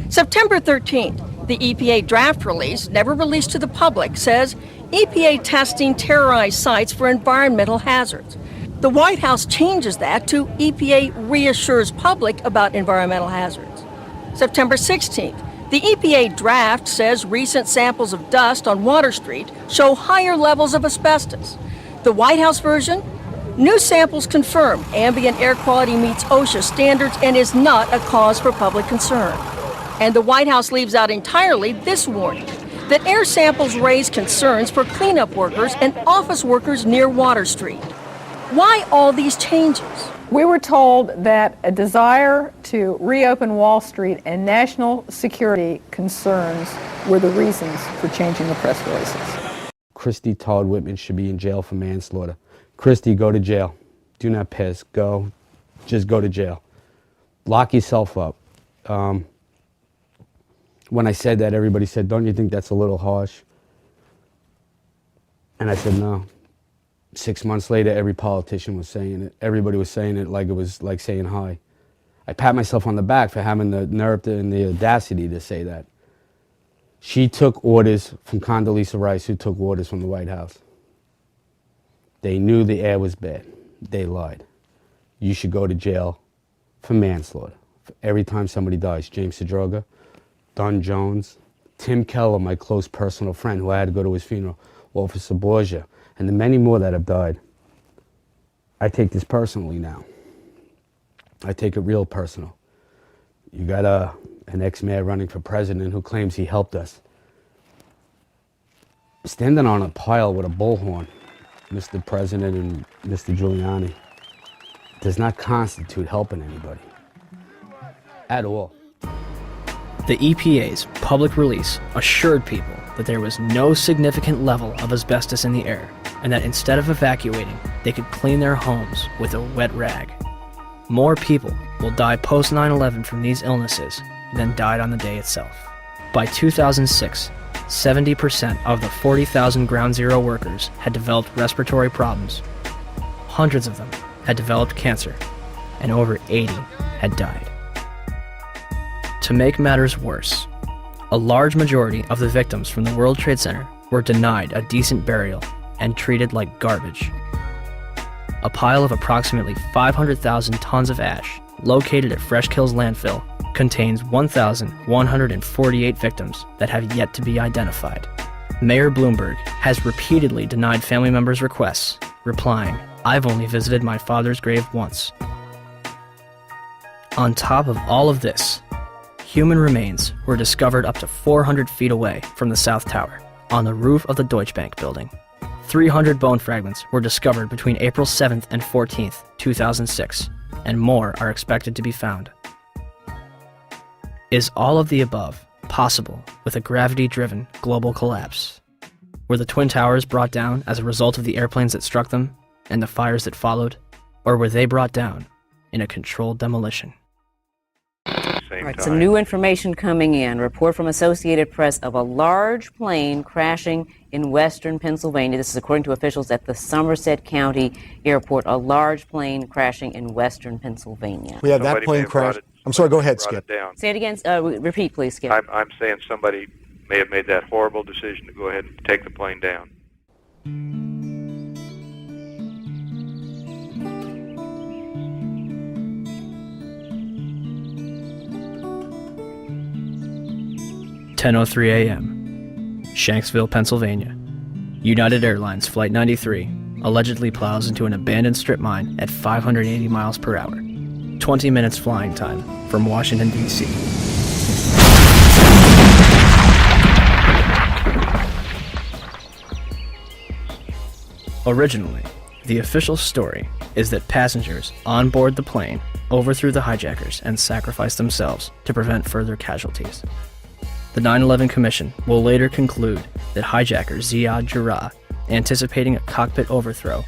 September 13th, the EPA draft release, never released to the public, says EPA testing terrorized sites for environmental hazards. The White House changes that to EPA reassures public about environmental hazards. September 16th, the EPA draft says recent samples of dust on Water Street show higher levels of asbestos. The White House version? New samples confirm ambient air quality meets OSHA standards and is not a cause for public concern. And the White House leaves out entirely this warning, that air samples raise concerns for cleanup workers and office workers near Water Street. Why all these changes? We were told that a desire to reopen Wall Street and national security concerns were the reasons for changing the press releases. Christy Todd Whitman should be in jail for manslaughter. Christy, go to jail. Do not piss. Go. Just go to jail. Lock yourself up. When I said that, everybody said, don't you think that's a little harsh? And I said, no. 6 months later, every politician was saying it. Everybody was saying it like it was like saying hi. I pat myself on the back for having the nerve and the audacity to say that. She took orders from Condoleezza Rice, who took orders from the White House. They knew the air was bad. They lied. You should go to jail for manslaughter. For every time somebody dies. James Sedroga, Don Jones, Tim Keller, my close personal friend who I had to go to his funeral, Officer Borgia, and the many more that have died. I take this personally now. I take it real personal. You got an ex-mayor running for president who claims he helped us. Standing on a pile with a bullhorn, Mr. President and Mr. Giuliani, does not constitute helping anybody. At all. The EPA's public release assured people that there was no significant level of asbestos in the air, and that instead of evacuating, they could clean their homes with a wet rag. More people will die post 9/11 from these illnesses than died on the day itself. By 2006, 70% of the 40,000 Ground Zero workers had developed respiratory problems. Hundreds of them had developed cancer, and over 80 had died. To make matters worse, a large majority of the victims from the World Trade Center were denied a decent burial and treated like garbage. A pile of approximately 500,000 tons of ash located at Fresh Kills landfill contains 1,148 victims that have yet to be identified. Mayor Bloomberg has repeatedly denied family members' requests, replying, "I've only visited my father's grave once." On top of all of this, human remains were discovered up to 400 feet away from the South Tower, on the roof of the Deutsche Bank building. 300 bone fragments were discovered between April 7th and 14th, 2006, and more are expected to be found. Is all of the above possible with a gravity-driven global collapse? Were the Twin Towers brought down as a result of the airplanes that struck them and the fires that followed? Or were they brought down in a controlled demolition? same time. Some new information coming in. Report from Associated Press of a large plane crashing in western Pennsylvania. This is according to officials at the Somerset County Airport. A large plane crashing in western Pennsylvania. We had that plane crash. I'm sorry, go ahead, Skip. Say it again. Repeat, please, Skip. I'm saying somebody may have made that horrible decision to go ahead and take the plane down. (10:03 a.m. Shanksville, Pennsylvania. United Airlines Flight 93 allegedly plows into an abandoned strip mine at 580 miles per hour. 20 minutes flying time from Washington, D.C. Originally, the official story is that passengers on board the plane overthrew the hijackers and sacrificed themselves to prevent further casualties. The 9/11 Commission will later conclude that hijacker Ziad Jarrah, anticipating a cockpit overthrow,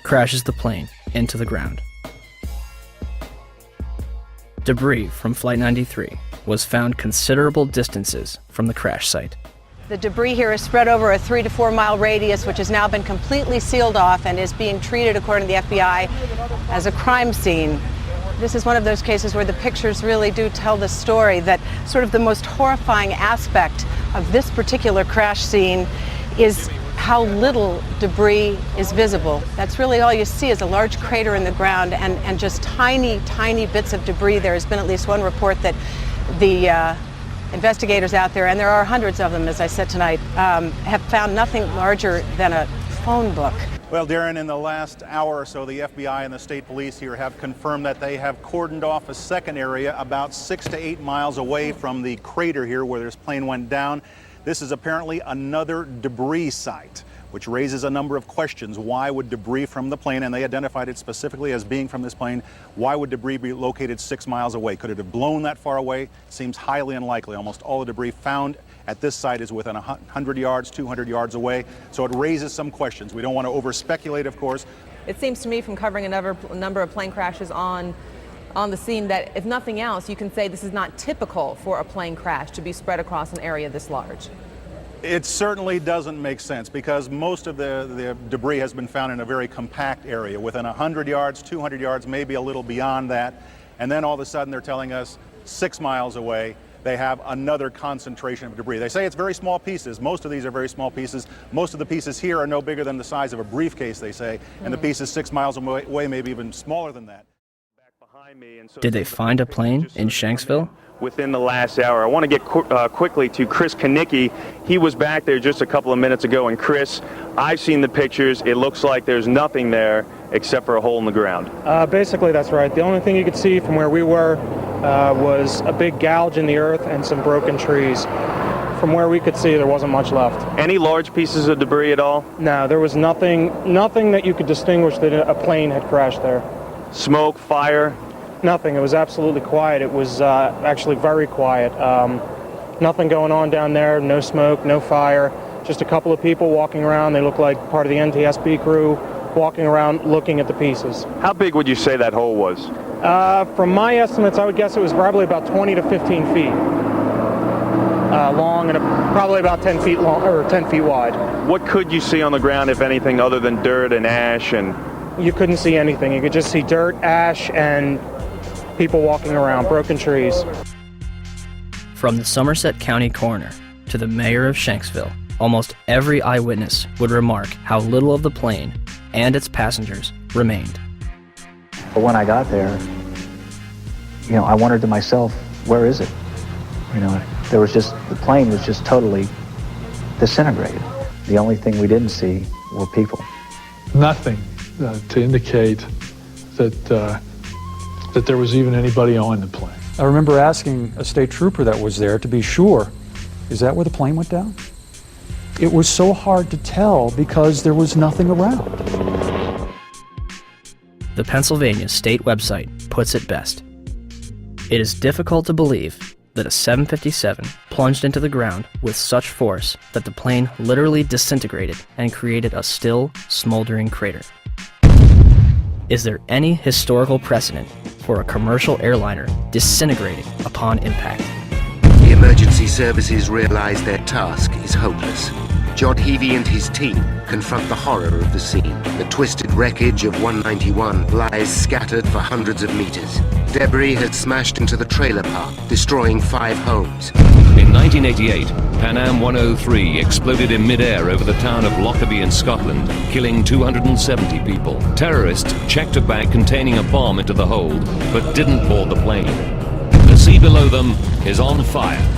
crashes the plane into the ground. Debris from Flight 93 was found considerable distances from the crash site. The debris here is spread over a 3 to 4 mile radius, which has now been completely sealed off and is being treated, according to the FBI, as a crime scene. This is one of those cases where the pictures really do tell the story, that sort of the most horrifying aspect of this particular crash scene is how little debris is visible. That's really all you see is a large crater in the ground and just tiny, tiny bits of debris. There has been at least one report that the investigators out there, and there are hundreds of them, as I said tonight, have found nothing larger than a phone book. Well, Darren, in the last hour or so, the FBI and the state police here have confirmed that they have cordoned off a second area about 6 to 8 miles away from the crater here where this plane went down. This is apparently another debris site, which raises a number of questions. Why would debris from the plane, and they identified it specifically as being from this plane, why would debris be located 6 miles away? Could it have blown that far away? Seems highly unlikely. Almost all the debris found at this site is within 100 yards, 200 yards away. So it raises some questions. We don't want to over-speculate, of course. It seems to me from covering a number of plane crashes on the scene that, if nothing else, you can say this is not typical for a plane crash to be spread across an area this large. It certainly doesn't make sense because most of the debris has been found in a very compact area within 100 yards, 200 yards, maybe a little beyond that. And then all of a sudden they're telling us 6 miles away they have another concentration of debris. They say it's very small pieces. Most of these are very small pieces. Most of the pieces here are no bigger than the size of a briefcase, they say, and the pieces 6 miles away maybe even smaller than that. Did they find a plane in Shanksville? Within the last hour. I want to get quickly to Chris Kanicki. He was back there just a couple of minutes ago, and Chris, I've seen the pictures. It looks like there's nothing there except for a hole in the ground. Basically, that's right. The only thing you could see from where we were was a big gouge in the earth and some broken trees. From where we could see, there wasn't much left. Any large pieces of debris at all? No, there was nothing that you could distinguish that a plane had crashed there. Smoke, fire? Nothing. It was absolutely quiet. It was actually very quiet. Nothing going on down there. No smoke, no fire. Just a couple of people walking around. They look like part of the NTSB crew walking around looking at the pieces. How big would you say that hole was? From my estimates, I would guess it was probably about 20 to 15 feet long and probably about 10 feet long or 10 feet wide. What could you see on the ground, if anything, other than dirt and ash? And you couldn't see anything. You could just see dirt, ash, and people walking around, broken trees. From the Somerset County coroner to the mayor of Shanksville, almost every eyewitness would remark how little of the plane and its passengers remained. But when I got there, I wondered to myself, where is it? The plane was just totally disintegrated. The only thing we didn't see were people. Nothing to indicate that there was even anybody on the plane. I remember asking a state trooper that was there to be sure, is that where the plane went down? It was so hard to tell because there was nothing around. The Pennsylvania State website puts it best. It is difficult to believe that a 757 plunged into the ground with such force that the plane literally disintegrated and created a still, smoldering crater. Is there any historical precedent for a commercial airliner disintegrating upon impact. The emergency services realize their task is hopeless. John Heavey and his team confront the horror of the scene. The twisted wreckage of 191 lies scattered for hundreds of meters. Debris has smashed into the trailer park, destroying 5 homes. In 1988, Pan Am 103 exploded in mid-air over the town of Lockerbie in Scotland, killing 270 people. Terrorists checked a bag containing a bomb into the hold, but didn't board the plane. The sea below them is on fire.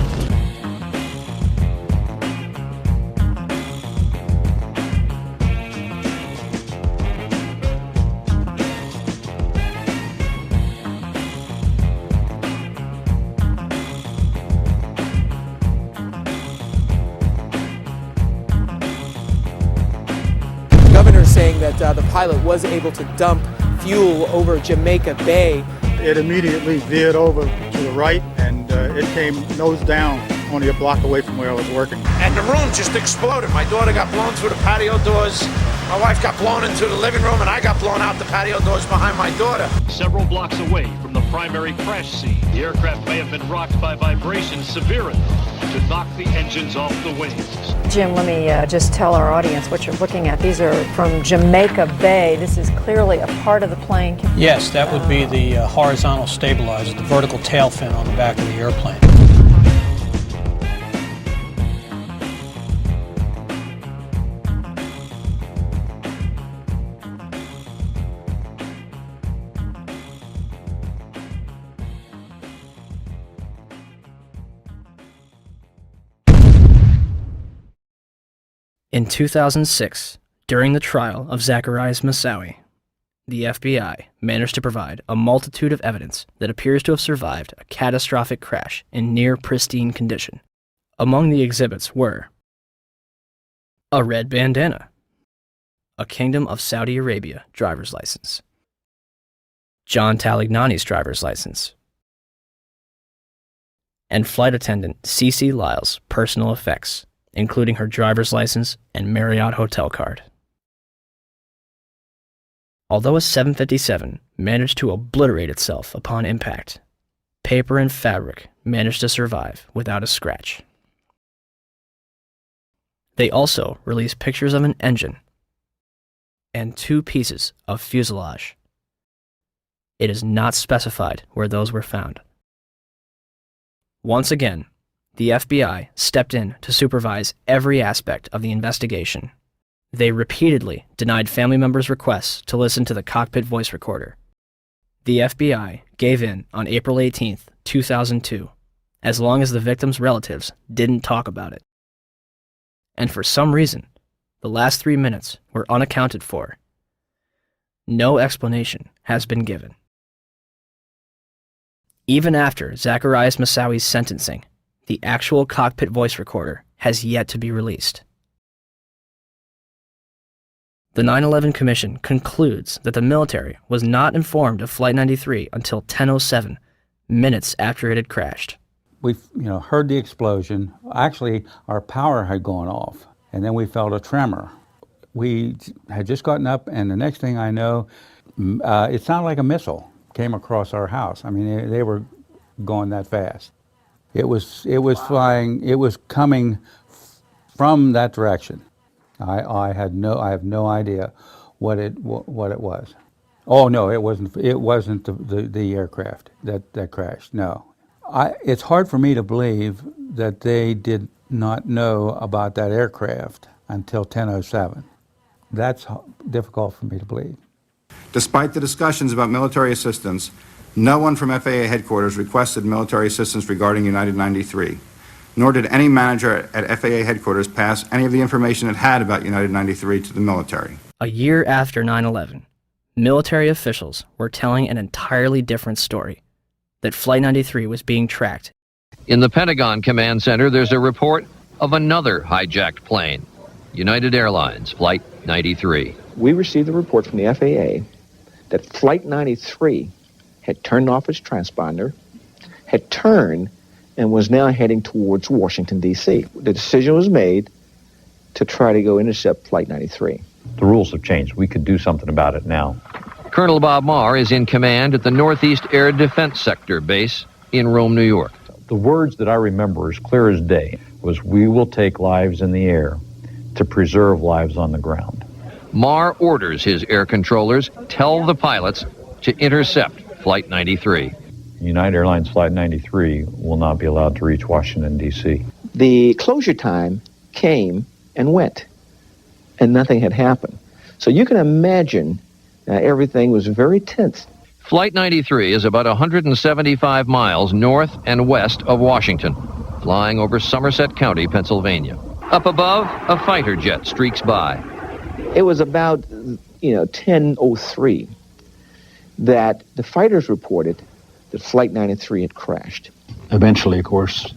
Saying that the pilot was able to dump fuel over Jamaica Bay. It immediately veered over to the right and it came nose down only a block away from where I was working. And the room just exploded. My daughter got blown through the patio doors. My wife got blown into the living room, and I got blown out the patio doors behind my daughter. Several blocks away from the primary crash scene, the aircraft may have been rocked by vibrations severe enough to knock the engines off the wings. Jim, let me just tell our audience what you're looking at. These are from Jamaica Bay. This is clearly a part of the plane. Yes, that would be the horizontal stabilizer, the vertical tail fin on the back of the airplane. In 2006, during the trial of Zacarias Moussaoui, the FBI managed to provide a multitude of evidence that appears to have survived a catastrophic crash in near pristine condition. Among the exhibits were a red bandana, a Kingdom of Saudi Arabia driver's license, John Talignani's driver's license, and flight attendant Cece Lyle's personal effects, including her driver's license and Marriott hotel card. Although a 757 managed to obliterate itself upon impact, paper and fabric managed to survive without a scratch. They also released pictures of an engine and 2 pieces of fuselage. It is not specified where those were found. Once again, the FBI stepped in to supervise every aspect of the investigation. They repeatedly denied family members' requests to listen to the cockpit voice recorder. The FBI gave in on April 18, 2002, as long as the victims' relatives didn't talk about it. And for some reason, the last 3 minutes were unaccounted for. No explanation has been given. Even after Zacarias Moussaoui's sentencing, the actual cockpit voice recorder has yet to be released. The 9/11 Commission concludes that the military was not informed of Flight 93 until 10:07, minutes after it had crashed. We heard the explosion. Actually, our power had gone off, and then we felt a tremor. We had just gotten up, and the next thing I know, it sounded like a missile came across our house. I mean, they were going that fast. It was flying. It was coming from that direction. I have no idea what it was. Oh no, it wasn't. It wasn't the aircraft that crashed. No, it's hard for me to believe that they did not know about that aircraft until 10:07. That's difficult for me to believe. Despite the discussions about military assistance, no one from FAA headquarters requested military assistance regarding United 93, nor did any manager at FAA headquarters pass any of the information it had about United 93 to the military. A year after 9/11, military officials were telling an entirely different story, that Flight 93 was being tracked. In the Pentagon Command Center, there's a report of another hijacked plane, United Airlines Flight 93. We received a report from the FAA that Flight 93 had turned off its transponder, had turned, and was now heading towards Washington, D.C. The decision was made to try to go intercept Flight 93. The rules have changed. We could do something about it now. Colonel Bob Marr is in command at the Northeast Air Defense Sector base in Rome, New York. The words that I remember as clear as day was, "We will take lives in the air to preserve lives on the ground." Marr orders his air controllers tell the pilots to intercept Flight 93. United Airlines Flight 93 will not be allowed to reach Washington, D.C. The closure time came and went, and nothing had happened. So you can imagine everything was very tense. Flight 93 is about 175 miles north and west of Washington, flying over Somerset County, Pennsylvania. Up above, a fighter jet streaks by. It was about, 10:03 that the fighters reported that Flight 93 had crashed. Eventually, of course,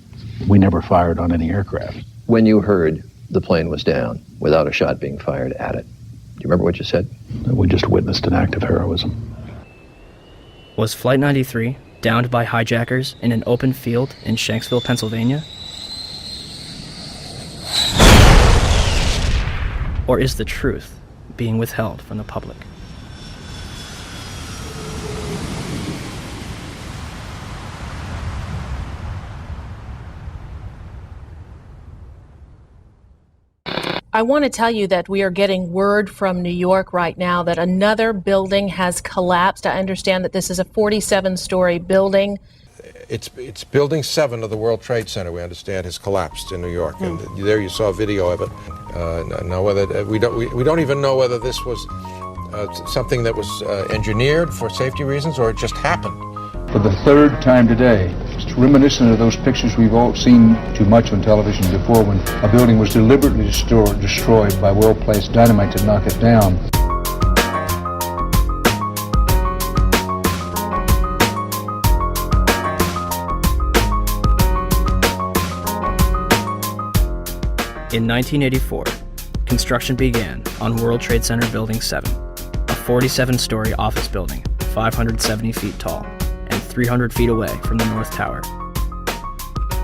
we never fired on any aircraft. When you heard the plane was down without a shot being fired at it, do you remember what you said? We just witnessed an act of heroism. Was Flight 93 downed by hijackers in an open field in Shanksville, Pennsylvania? Or is the truth being withheld from the public? I want to tell you that we are getting word from New York right now that another building has collapsed. I understand that this is a 47-story building. It's Building 7 of the World Trade Center, we understand, has collapsed in New York. And there you saw a video of it. Now, whether we don't even know whether this was something that was engineered for safety reasons or it just happened. For the third time today, it's reminiscent of those pictures we've all seen too much on television before, when a building was deliberately destroyed by well-placed dynamite to knock it down. In 1984, construction began on World Trade Center Building 7, a 47-story office building, 570 feet tall, and 300 feet away from the North Tower.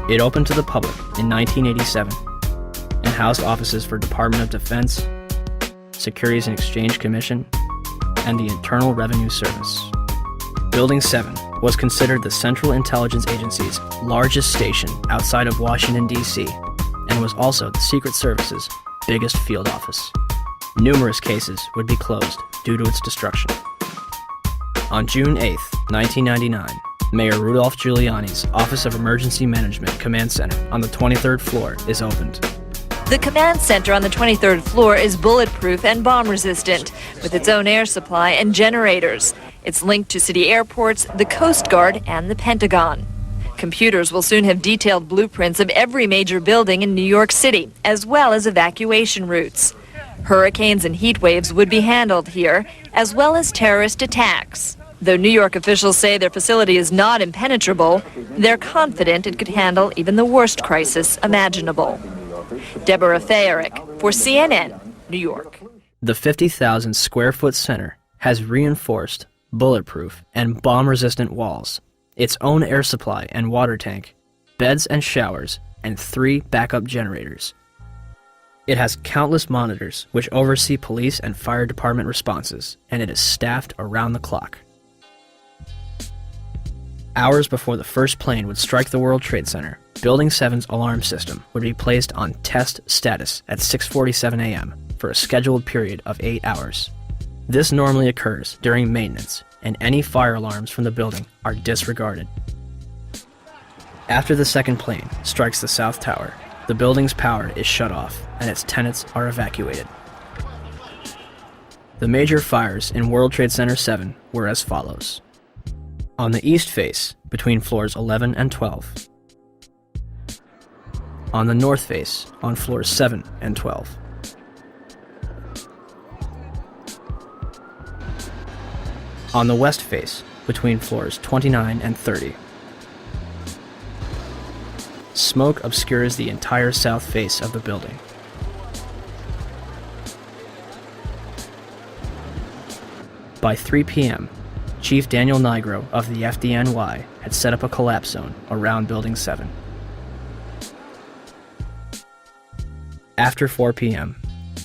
It opened to the public in 1987 and housed offices for Department of Defense, Securities and Exchange Commission, and the Internal Revenue Service. Building 7 was considered the Central Intelligence Agency's largest station outside of Washington, D.C., and was also the Secret Service's biggest field office. Numerous cases would be closed due to its destruction. On June 8, 1999, Mayor Rudolph Giuliani's Office of Emergency Management Command Center on the 23rd floor is opened. The command center on the 23rd floor is bulletproof and bomb-resistant, with its own air supply and generators. It's linked to city airports, the Coast Guard, and the Pentagon. Computers will soon have detailed blueprints of every major building in New York City, as well as evacuation routes. Hurricanes and heat waves would be handled here, as well as terrorist attacks. Though New York officials say their facility is not impenetrable, they're confident it could handle even the worst crisis imaginable. Deborah Fayerick for CNN, New York. The 50,000 square foot center has reinforced, bulletproof, and bomb-resistant walls, its own air supply and water tank, beds and showers, and 3 backup generators. It has countless monitors which oversee police and fire department responses, and it is staffed around the clock. Hours before the first plane would strike the World Trade Center, Building 7's alarm system would be placed on test status at 6:47 a.m. for a scheduled period of 8 hours. This normally occurs during maintenance, and any fire alarms from the building are disregarded. After the second plane strikes the South Tower, the building's power is shut off and its tenants are evacuated. The major fires in World Trade Center 7 were as follows. On the east face, between floors 11 and 12. On the north face, on floors 7 and 12. On the west face, between floors 29 and 30. Smoke obscures the entire south face of the building. By 3 p.m., Chief Daniel Nigro of the FDNY had set up a collapse zone around Building 7. After 4 p.m.,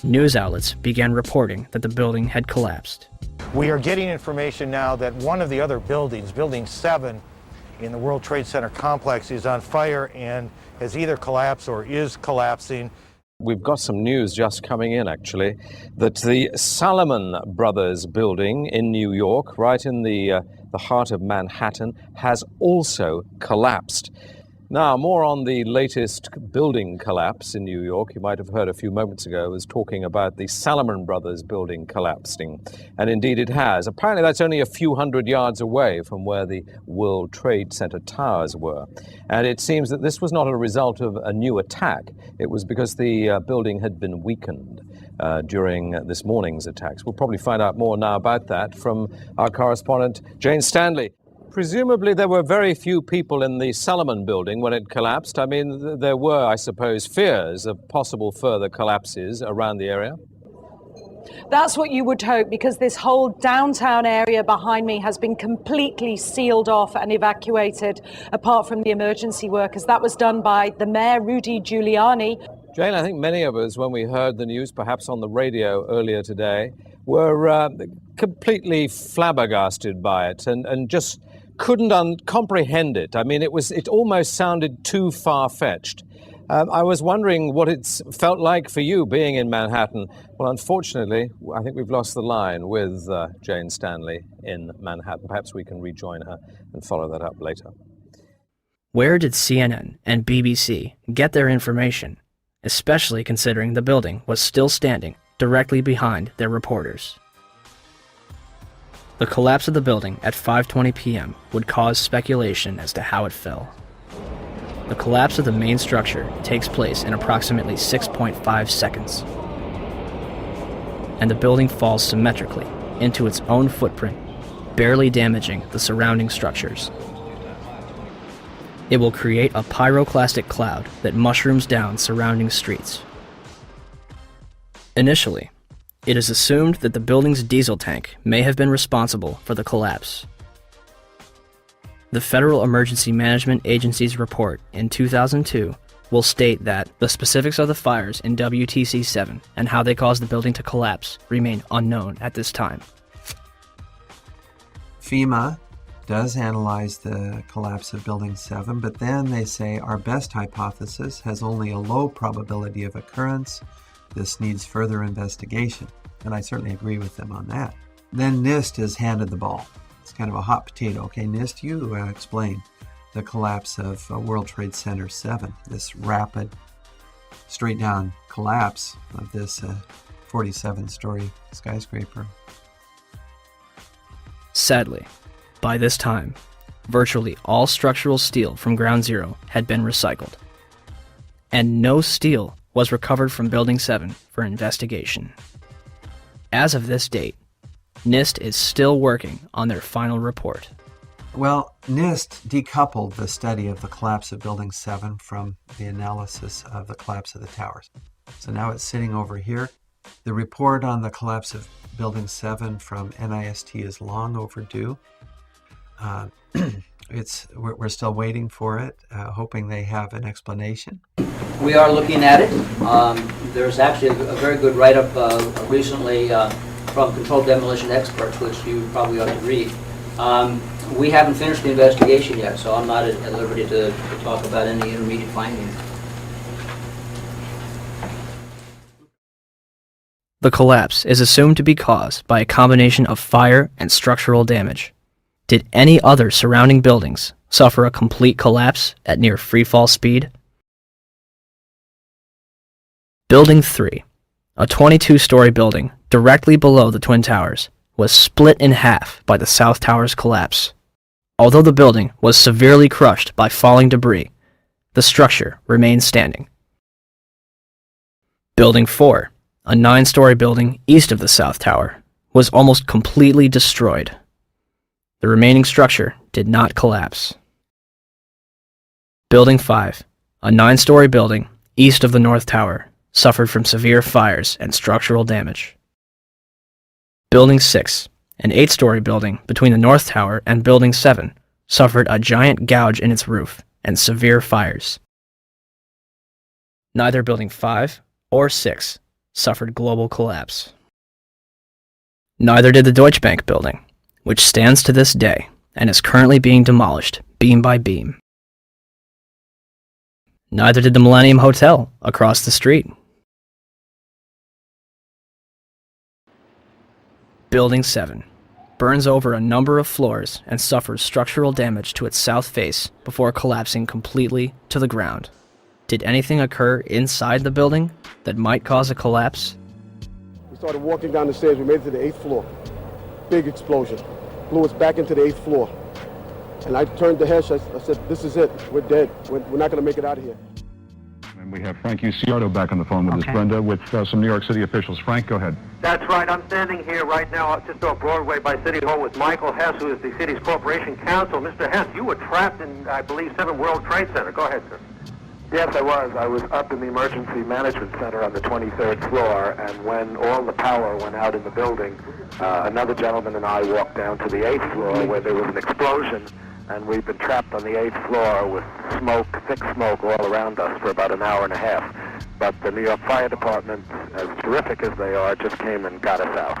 news outlets began reporting that the building had collapsed. We are getting information now that one of the other buildings, Building 7 in the World Trade Center complex, is on fire and has either collapsed or is collapsing. We've got some news just coming in, actually, that the Salomon Brothers building in New York, right in the heart of Manhattan, has also collapsed. Now, more on the latest building collapse in New York. You might have heard a few moments ago I was talking about the Salomon Brothers building collapsing, and indeed it has. Apparently that's only a few hundred yards away from where the World Trade Center towers were. And it seems that this was not a result of a new attack. It was because the building had been weakened during this morning's attacks. We'll probably find out more now about that from our correspondent, Jane Stanley. Presumably there were very few people in the Salomon building when it collapsed. I mean, there were, I suppose, fears of possible further collapses around the area. That's what you would hope, because this whole downtown area behind me has been completely sealed off and evacuated, apart from the emergency workers. That was done by the mayor, Rudy Giuliani. Jane, I think many of us, when we heard the news, perhaps on the radio earlier today, were completely flabbergasted by it and just couldn't comprehend it. I mean, it almost sounded too far-fetched. I was wondering what it's felt like for you being in Manhattan. Well, unfortunately, I think we've lost the line with Jane Stanley in Manhattan. Perhaps we can rejoin her and follow that up later. Where did CNN and BBC get their information, especially considering the building was still standing directly behind their reporters? The collapse of the building at 5:20 p.m. would cause speculation as to how it fell. The collapse of the main structure takes place in approximately 6.5 seconds, and the building falls symmetrically into its own footprint, barely damaging the surrounding structures. It will create a pyroclastic cloud that mushrooms down surrounding streets. Initially, it is assumed that the building's diesel tank may have been responsible for the collapse. The Federal Emergency Management Agency's report in 2002 will state that the specifics of the fires in WTC-7 and how they caused the building to collapse remain unknown at this time. FEMA does analyze the collapse of Building 7, but then they say our best hypothesis has only a low probability of occurrence. This needs further investigation, and I certainly agree with them on that. Then NIST has handed the ball. It's kind of a hot potato. Okay, NIST, you explain the collapse of World Trade Center 7, this rapid, straight-down collapse of this 47-story skyscraper. Sadly, by this time, virtually all structural steel from Ground Zero had been recycled, and no steel was recovered from Building 7 for investigation. As of this date, NIST is still working on their final report. Well, NIST decoupled the study of the collapse of Building 7 from the analysis of the collapse of the towers. So now it's sitting over here. The report on the collapse of Building 7 from NIST is long overdue. We're still waiting for it, hoping they have an explanation. We are looking at it. There's actually a very good write-up recently from Controlled Demolition Experts, which you probably ought to read. We haven't finished the investigation yet, so I'm not at liberty to talk about any intermediate findings. The collapse is assumed to be caused by a combination of fire and structural damage. Did any other surrounding buildings suffer a complete collapse at near freefall speed? Building 3, a 22-story building directly below the Twin Towers, was split in half by the South Tower's collapse. Although the building was severely crushed by falling debris, the structure remained standing. Building 4, a 9-story building east of the South Tower, was almost completely destroyed. The remaining structure did not collapse. Building 5, a 9-story building east of the North Tower, suffered from severe fires and structural damage. Building 6, an 8-story building between the North Tower and Building 7, suffered a giant gouge in its roof and severe fires. Neither Building 5 or 6 suffered global collapse. Neither did the Deutsche Bank building, which stands to this day and is currently being demolished beam by beam. Neither did the Millennium Hotel across the street. Building 7 burns over a number of floors and suffers structural damage to its south face before collapsing completely to the ground. Did anything occur inside the building that might cause a collapse? We started walking down the stairs. We made it to the 8th floor. Big explosion. Blew us back into the 8th floor. And I turned to Hesh. I said, this is it. We're dead. We're not going to make it out of here. And we have Frank Uciardo back on the phone with us, Brenda, with some New York City officials. Frank, go ahead. That's right. I'm standing here right now just off Broadway by City Hall with Michael Hess, who is the city's corporation counsel. Mr. Hess, you were trapped in, I believe, 7 World Trade Center. Go ahead, sir. Yes, I was. I was up in the emergency management center on the 23rd floor, and when all the power went out in the building, another gentleman and I walked down to the 8th floor where there was an explosion, and we've been trapped on the 8th floor with smoke, thick smoke all around us for about an hour and a half. But the New York Fire Department, as terrific as they are, just came and got us out.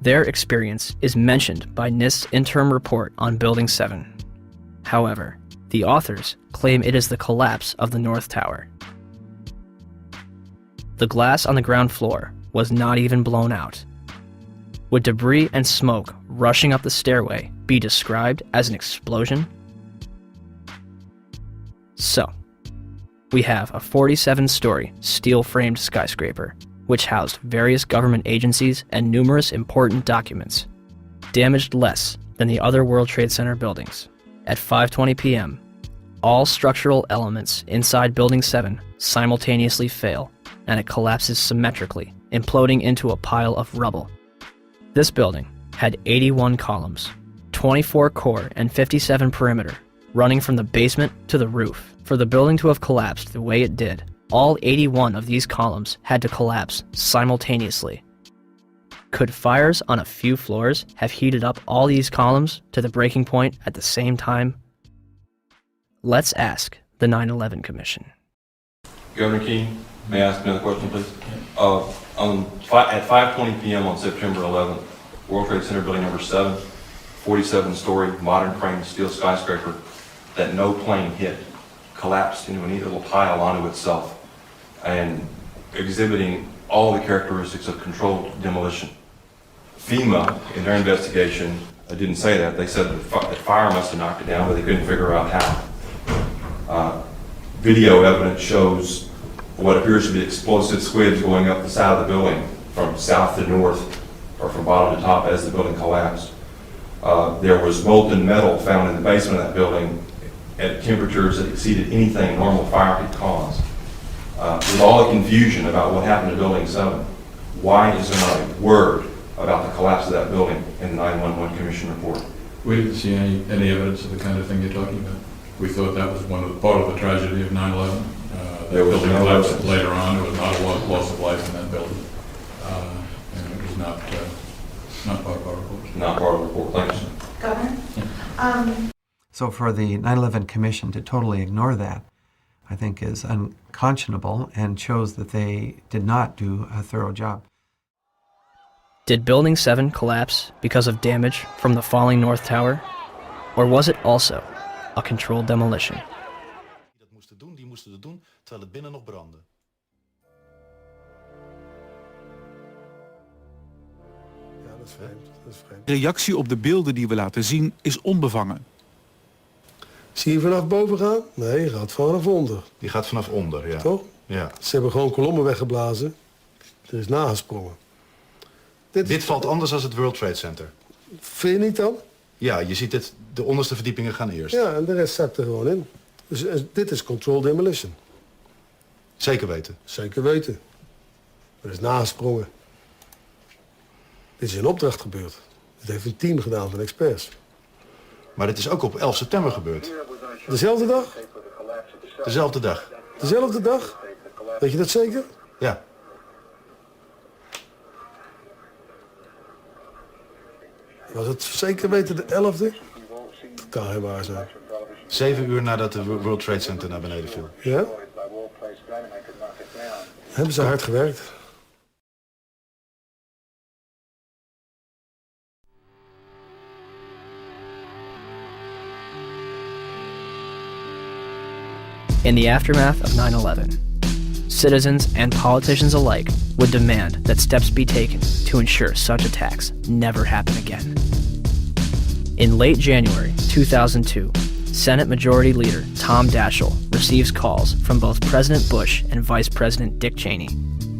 Their experience is mentioned by NIST's interim report on Building 7. However, the authors claim it is the collapse of the North Tower. The glass on the ground floor was not even blown out. Would debris and smoke rushing up the stairway be described as an explosion? So, we have a 47-story steel-framed skyscraper, which housed various government agencies and numerous important documents, damaged less than the other World Trade Center buildings. At 5:20 p.m., all structural elements inside Building 7 simultaneously fail, and it collapses symmetrically, imploding into a pile of rubble. This building had 81 columns, 24 core and 57 perimeter, running from the basement to the roof. For the building to have collapsed the way it did, all 81 of these columns had to collapse simultaneously. Could fires on a few floors have heated up all these columns to the breaking point at the same time? Let's ask the 9/11 Commission. Governor Keane, may I ask another question, please? At 5:20 p.m. on September 11th, World Trade Center building number 7, 47-story modern frame steel skyscraper that no plane hit, collapsed into a neat little pile onto itself and exhibiting all the characteristics of controlled demolition. FEMA, in their investigation, didn't say that. They said that fire must have knocked it down, but they couldn't figure out how. Video evidence shows what appears to be explosive squibs going up the side of the building from south to north or from bottom to top as the building collapsed. There was molten metal found in the basement of that building at temperatures that exceeded anything normal fire could cause. With all the confusion about what happened to Building 7, why is there not a word about the collapse of that building in the 911 Commission report? We didn't see any evidence of the kind of thing you're talking about. We thought that was part of the tragedy of 9/11. That building collapsed later on. There was not a loss of life in that building. And it was not part of our report. Not part of the report. Thank you. Governor? So for the 9/11 Commission to totally ignore that, I think is unconscionable and shows that they did not do a thorough job. Did Building 7 collapse because of damage from the falling North Tower? Or was it also a controlled demolition? Die moesten het doen terwijl het binnen nog brandde. Ja, dat is vreemd. Dat is vreemd. De reactie op de beelden die we laten zien is onbevangen. Zie je vanaf boven gaan? Nee, je gaat vanaf onder. Die gaat vanaf onder, ja. Toch? Ja. Ze hebben gewoon kolommen weggeblazen. Er is nagesprongen. Dit valt anders dan het World Trade Center. Vind je niet dan? Ja, je ziet het, de onderste verdiepingen gaan eerst. Ja, en de rest zakt er gewoon in. Dus dit is controlled demolition. Zeker weten? Zeker weten. Er is nagesprongen. Dit is in opdracht gebeurd. Dit heeft een team gedaan van experts. Maar dit is ook op 11 september gebeurd. Dezelfde dag? Dezelfde dag. Dezelfde dag? Weet je dat zeker? Ja. Was het zeker weten de 11e? Dat kan geen waar zijn. 7 uur nadat de World Trade Center naar beneden viel. Ja? Hebben ze hard gewerkt? In the aftermath of 9/11, citizens and politicians alike would demand that steps be taken to ensure such attacks never happen again. In late January 2002, Senate Majority Leader Tom Daschle receives calls from both President Bush and Vice President Dick Cheney,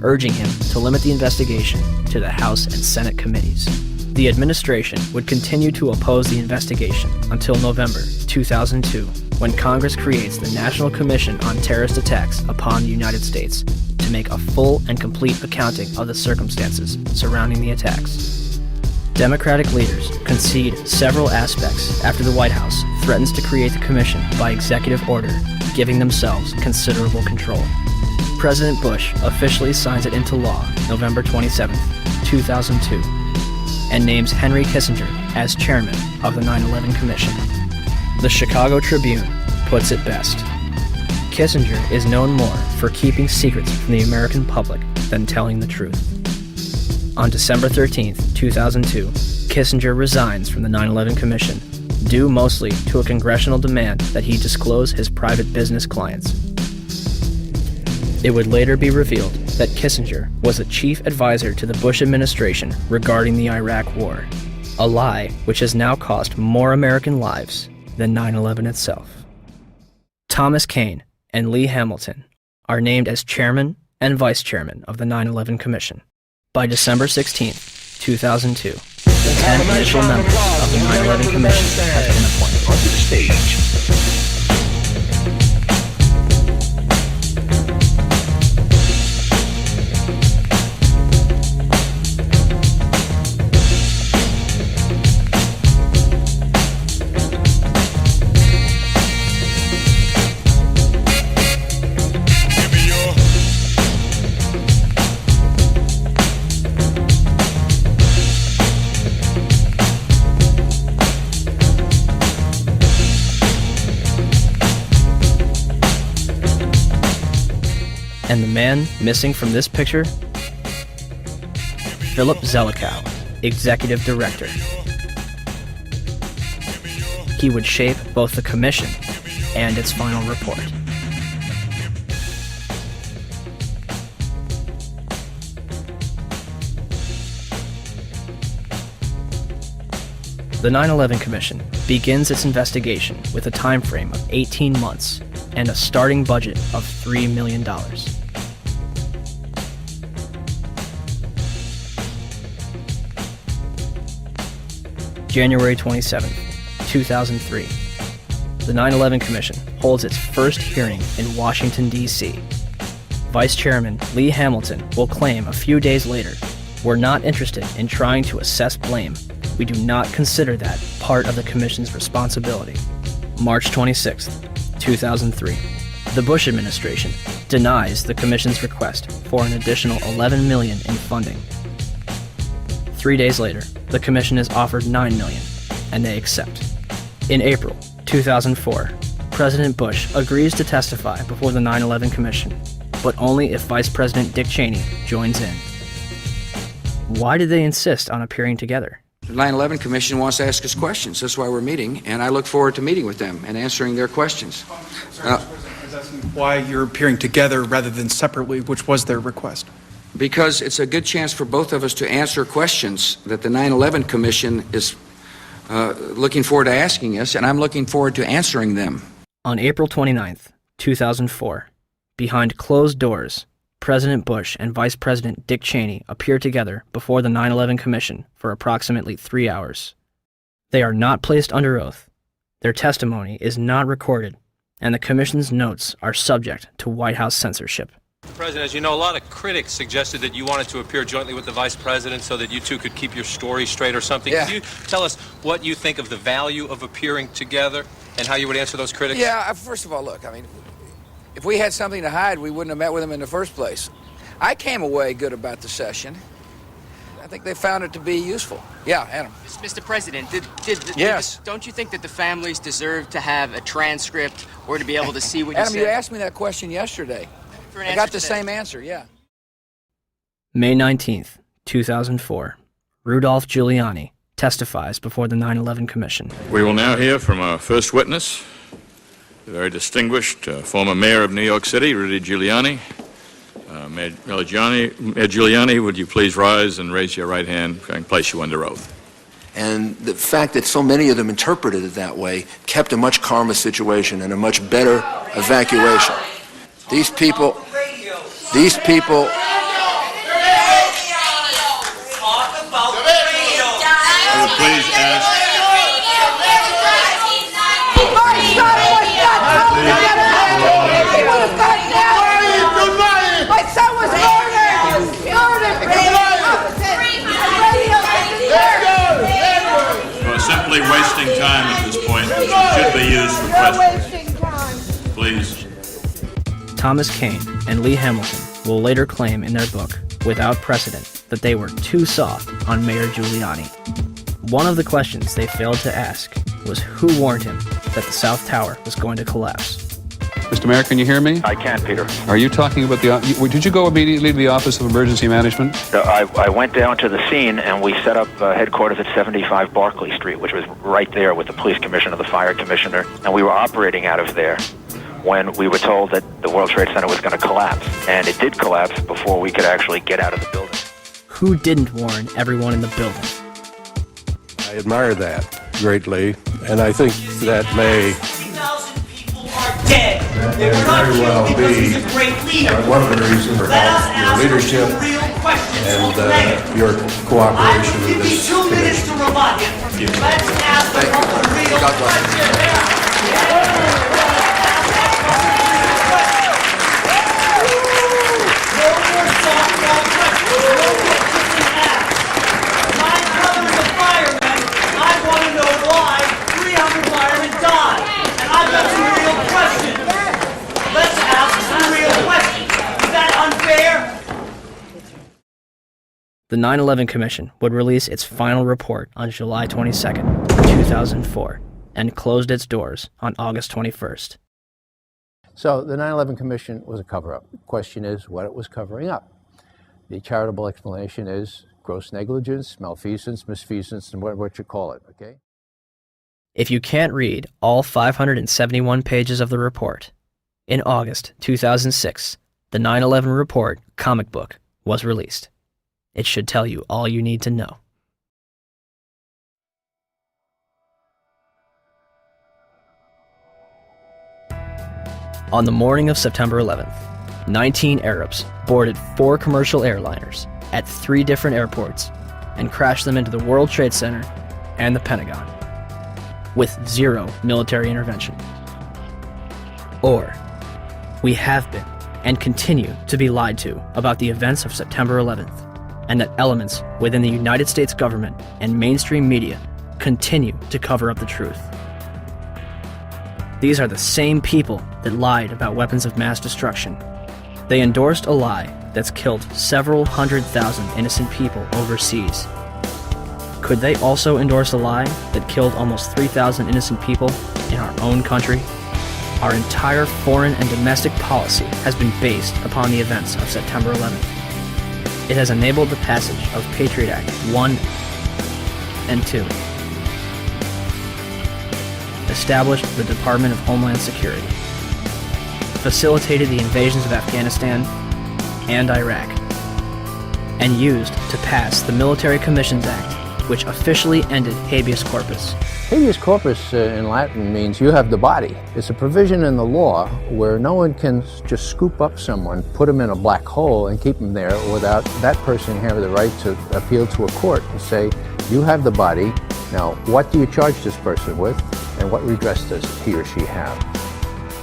urging him to limit the investigation to the House and Senate committees. The administration would continue to oppose the investigation until November 2002, when Congress creates the National Commission on Terrorist Attacks upon the United States to make a full and complete accounting of the circumstances surrounding the attacks. Democratic leaders concede several aspects after the White House threatens to create the commission by executive order, giving themselves considerable control. President Bush officially signs it into law November 27, 2002, and names Henry Kissinger as chairman of the 9/11 Commission. The Chicago Tribune puts it best. Kissinger is known more for keeping secrets from the American public than telling the truth. On December 13, 2002, Kissinger resigns from the 9/11 Commission, due mostly to a congressional demand that he disclose his private business clients. It would later be revealed that Kissinger was a chief advisor to the Bush administration regarding the Iraq War, a lie which has now cost more American lives than 9/11 itself. Thomas Kean and Lee Hamilton are named as chairman and vice chairman of the 9/11 Commission. By December 16, 2002, the 10 initial members of the 9/11 Commission have been appointed. Onto the stage. And the man missing from this picture? Philip Zelikow, Executive Director. He would shape both the commission and its final report. The 9/11 Commission begins its investigation with a time frame of 18 months and a starting budget of $3 million. January 27, 2003. The 9/11 Commission holds its first hearing in Washington, D.C. Vice Chairman Lee Hamilton will claim a few days later, "We're not interested in trying to assess blame. We do not consider that part of the Commission's responsibility." March 26, 2003. The Bush administration denies the Commission's request for an additional $11 million in funding. 3 days later, the Commission is offered $9 million, and they accept. In April 2004, President Bush agrees to testify before the 9/11 Commission, but only if Vice President Dick Cheney joins in. Why did they insist on appearing together? The 9/11 Commission wants to ask us questions. That's why we're meeting, and I look forward to meeting with them and answering their questions. I was asking why you're appearing together rather than separately, which was their request. Because it's a good chance for both of us to answer questions that the 9/11 Commission is looking forward to asking us, and I'm looking forward to answering them. On April 29th, 2004, behind closed doors, President Bush and Vice President Dick Cheney appear together before the 9/11 Commission for approximately 3 hours. They are not placed under oath, their testimony is not recorded, and the Commission's notes are subject to White House censorship. Mr. President, as you know, a lot of critics suggested that you wanted to appear jointly with the Vice President so that you two could keep your story straight or something. Yeah. Could you tell us what you think of the value of appearing together and how you would answer those critics? Yeah, first of all, look, I mean, if we had something to hide, we wouldn't have met with them in the first place. I came away good about the session. I think they found it to be useful. Yeah, Adam. Mr. President, Yes. don't you think that the families deserve to have a transcript or to be able to see what you Adam, said? you asked me that question yesterday. I got the same answer, yeah. May 19th, 2004, Rudolph Giuliani testifies before the 9/11 Commission. We will now hear from our first witness, the very distinguished former mayor of New York City, Rudy Giuliani. Mayor Giuliani, would you please rise and raise your right hand and place you under oath? And the fact that so many of them interpreted it that way kept a much calmer situation and a much better evacuation. These people. I would please ask. My son was murdered! You are simply wasting time at this point, which should be used for questions. Please. Thomas Kean and Lee Hamilton will later claim in their book, Without Precedent, that they were too soft on Mayor Giuliani. One of the questions they failed to ask was who warned him that the South Tower was going to collapse. Mr. Mayor, can you hear me? I can, Peter. Are you talking about did you go immediately to the Office of Emergency Management? I went down to the scene and we set up headquarters at 75 Barclay Street, which was right there with the police commissioner, the fire commissioner, and we were operating out of there when we were told that the World Trade Center was going to collapse. And it did collapse before we could actually get out of the building. Who didn't warn everyone in the building? I admire that greatly, and I think that may Dead. They were not well be one of the reasons for your leadership and your cooperation in this commission. Let's ask the real question. I want to know why 300 firemen died. And I've got some real questions. Let's ask some real questions. Is that unfair? The 9/11 Commission would release its final report on July 22nd, 2004, and closed its doors on August 21st. So the 9/11 Commission was a cover-up. The question is what it was covering up. The charitable explanation is gross negligence, malfeasance, misfeasance, and what you call it, okay? If you can't read all 571 pages of the report, in August 2006, the 9/11 Report comic book was released. It should tell you all you need to know. On the morning of September 11th, 19 Arabs boarded 4 commercial airliners at 3 different airports and crashed them into the World Trade Center and the Pentagon, with 0 military intervention. Or, we have been and continue to be lied to about the events of September 11th, and that elements within the United States government and mainstream media continue to cover up the truth. These are the same people that lied about weapons of mass destruction. They endorsed a lie that's killed several 100,000 innocent people overseas. Could they also endorse a lie that killed almost 3,000 innocent people in our own country? Our entire foreign and domestic policy has been based upon the events of September 11th. It has enabled the passage of Patriot Act 1 and 2, established the Department of Homeland Security, facilitated the invasions of Afghanistan and Iraq, and used to pass the Military Commissions Act, which officially ended habeas corpus. Habeas corpus in Latin means you have the body. It's a provision in the law where no one can just scoop up someone, put them in a black hole, and keep them there without that person having the right to appeal to a court and say, you have the body, now what do you charge this person with, and what redress does he or she have?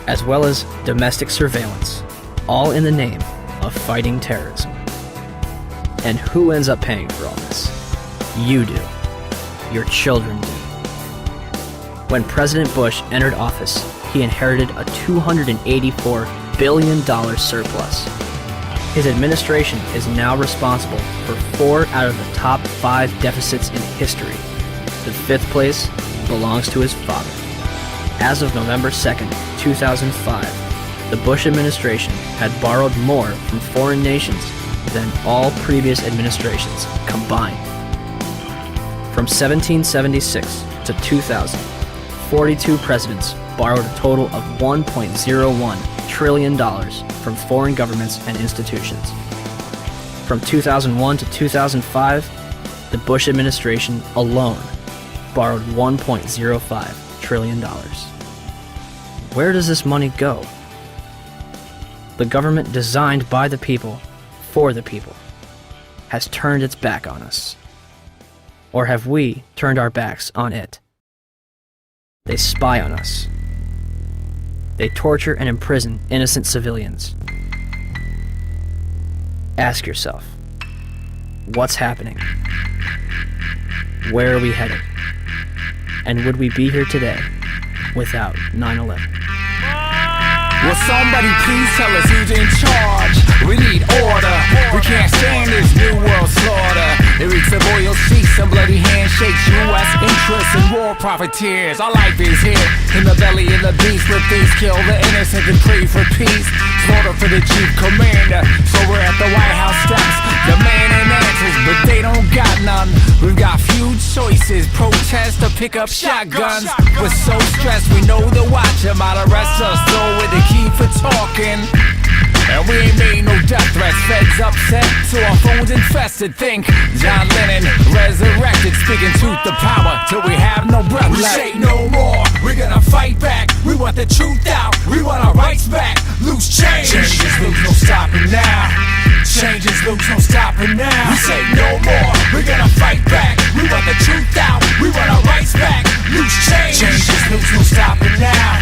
As well as domestic surveillance, all in the name of fighting terrorism. And who ends up paying for all this? You do. Your children do. When President Bush entered office, he inherited a $284 billion surplus. His administration is now responsible for 4 out of the top 5 deficits in history. The 5th place belongs to his father. As of November 2nd, 2005, the Bush administration had borrowed more from foreign nations than all previous administrations combined. From 1776 to 2000, 42 presidents borrowed a total of $1.01 trillion from foreign governments and institutions. From 2001 to 2005, the Bush administration alone borrowed $1.05 trillion. Where does this money go? The government designed by the people, for the people, has turned its back on us. Or have we turned our backs on it? They spy on us. They torture and imprison innocent civilians. Ask yourself, what's happening? Where are we headed? And would we be here today without 9/11? Will somebody please tell us who's in charge? We need order. We can't stand this new world slaughter. It reeks of oil seats and bloody handshakes, U.S. interests and war profiteers. Our life is here in the belly of the beast, where thieves kill the innocent and pray for peace. Slaughter for the chief commander. So we're at the White House steps, demanding answers, but they don't got none. We've got few choices: protest or pick up shotguns. We're so stressed, we know the watcher might arrest us, though with the key for talking. And we ain't made no death threats. Feds upset, so our phones infested. Think John Lennon resurrected, speaking truth to power till we have no breath left. We say no more, we're gonna fight back. We want the truth out, we want our rights back. Loose change, changes loose, no stopping now. Changes loose, no stopping now. We say no more, we're gonna fight back. We want the truth out, we want our rights back. Loose change, changes loose, no stopping now.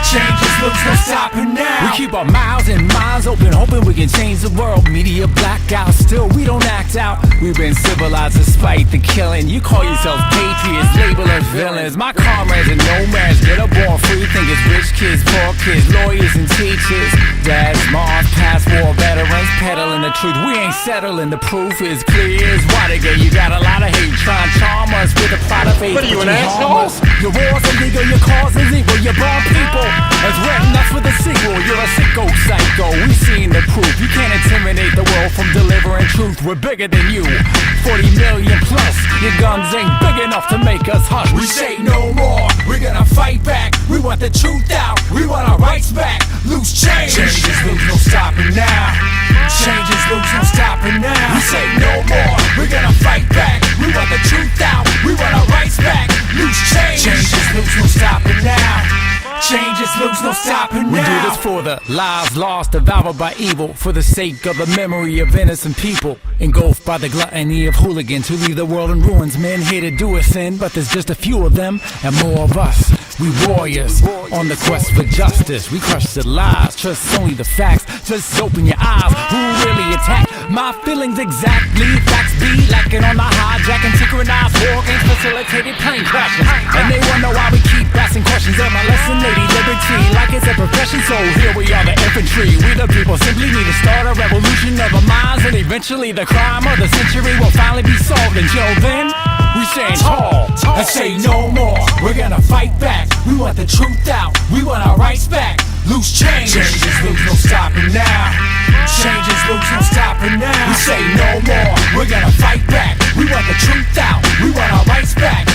Changes loose, no stopping now. We keep our mouths and minds open, hoping we can change the world. Media blackout, still we don't act out. We've been civilized despite the killing. You call yourselves patriots, label us villains. My comrades and nomads that are born free, think it's rich kids, poor kids, lawyers and teachers. Dads, moms, past war veterans, peddling the truth. We ain't settling, the proof is clear as Watergate. You got a lot of hate trying to charm us with a plot of hate. What are you, an asshole? Your war's illegal, your cause is evil. You're born people as written, that's for the sequel. You're a sicko psycho, we've seen the proof. You can't intimidate the world from delivering truth. We're bigger than you, 40 million plus. Your guns ain't big enough to make us hush. We say no more, we're gonna fight back. We want the truth out, we want our rights back. Loose change, changes loose, no stopping now. Changes loose, no stopping now. We say no more, we're gonna fight back. We want the truth out, we want our rights back. Loose change, changes loose, no stopping now. Changes loose, no stopping now. We do this for the lives lost, devoured by evil, for the sake of the memory of innocent people, engulfed by the gluttony of hooligans who leave the world in ruins. Men here to do us in, but there's just a few of them and more of us. We warriors on the quest for justice. We crush the lies, trust only the facts. Just open your eyes. Who really attacked my feelings exactly? Facts be lacking on the hijack and synchronized war games, facilitated plane crashes. And they wonder why we keep asking questions. Am I lesson, lady liberty, like it's a profession? So here we are, the infantry. We the people simply need to start a revolution of our minds, and eventually the crime of the century will finally be solved. Until then, we stand tall and say no more. We're gonna fight back. We want the truth out, we want our rights back. Loose change, changes loose, no stopping now. Changes loose, no stopping now. We say no more, we're gonna fight back. We want the truth out, we want our rights back.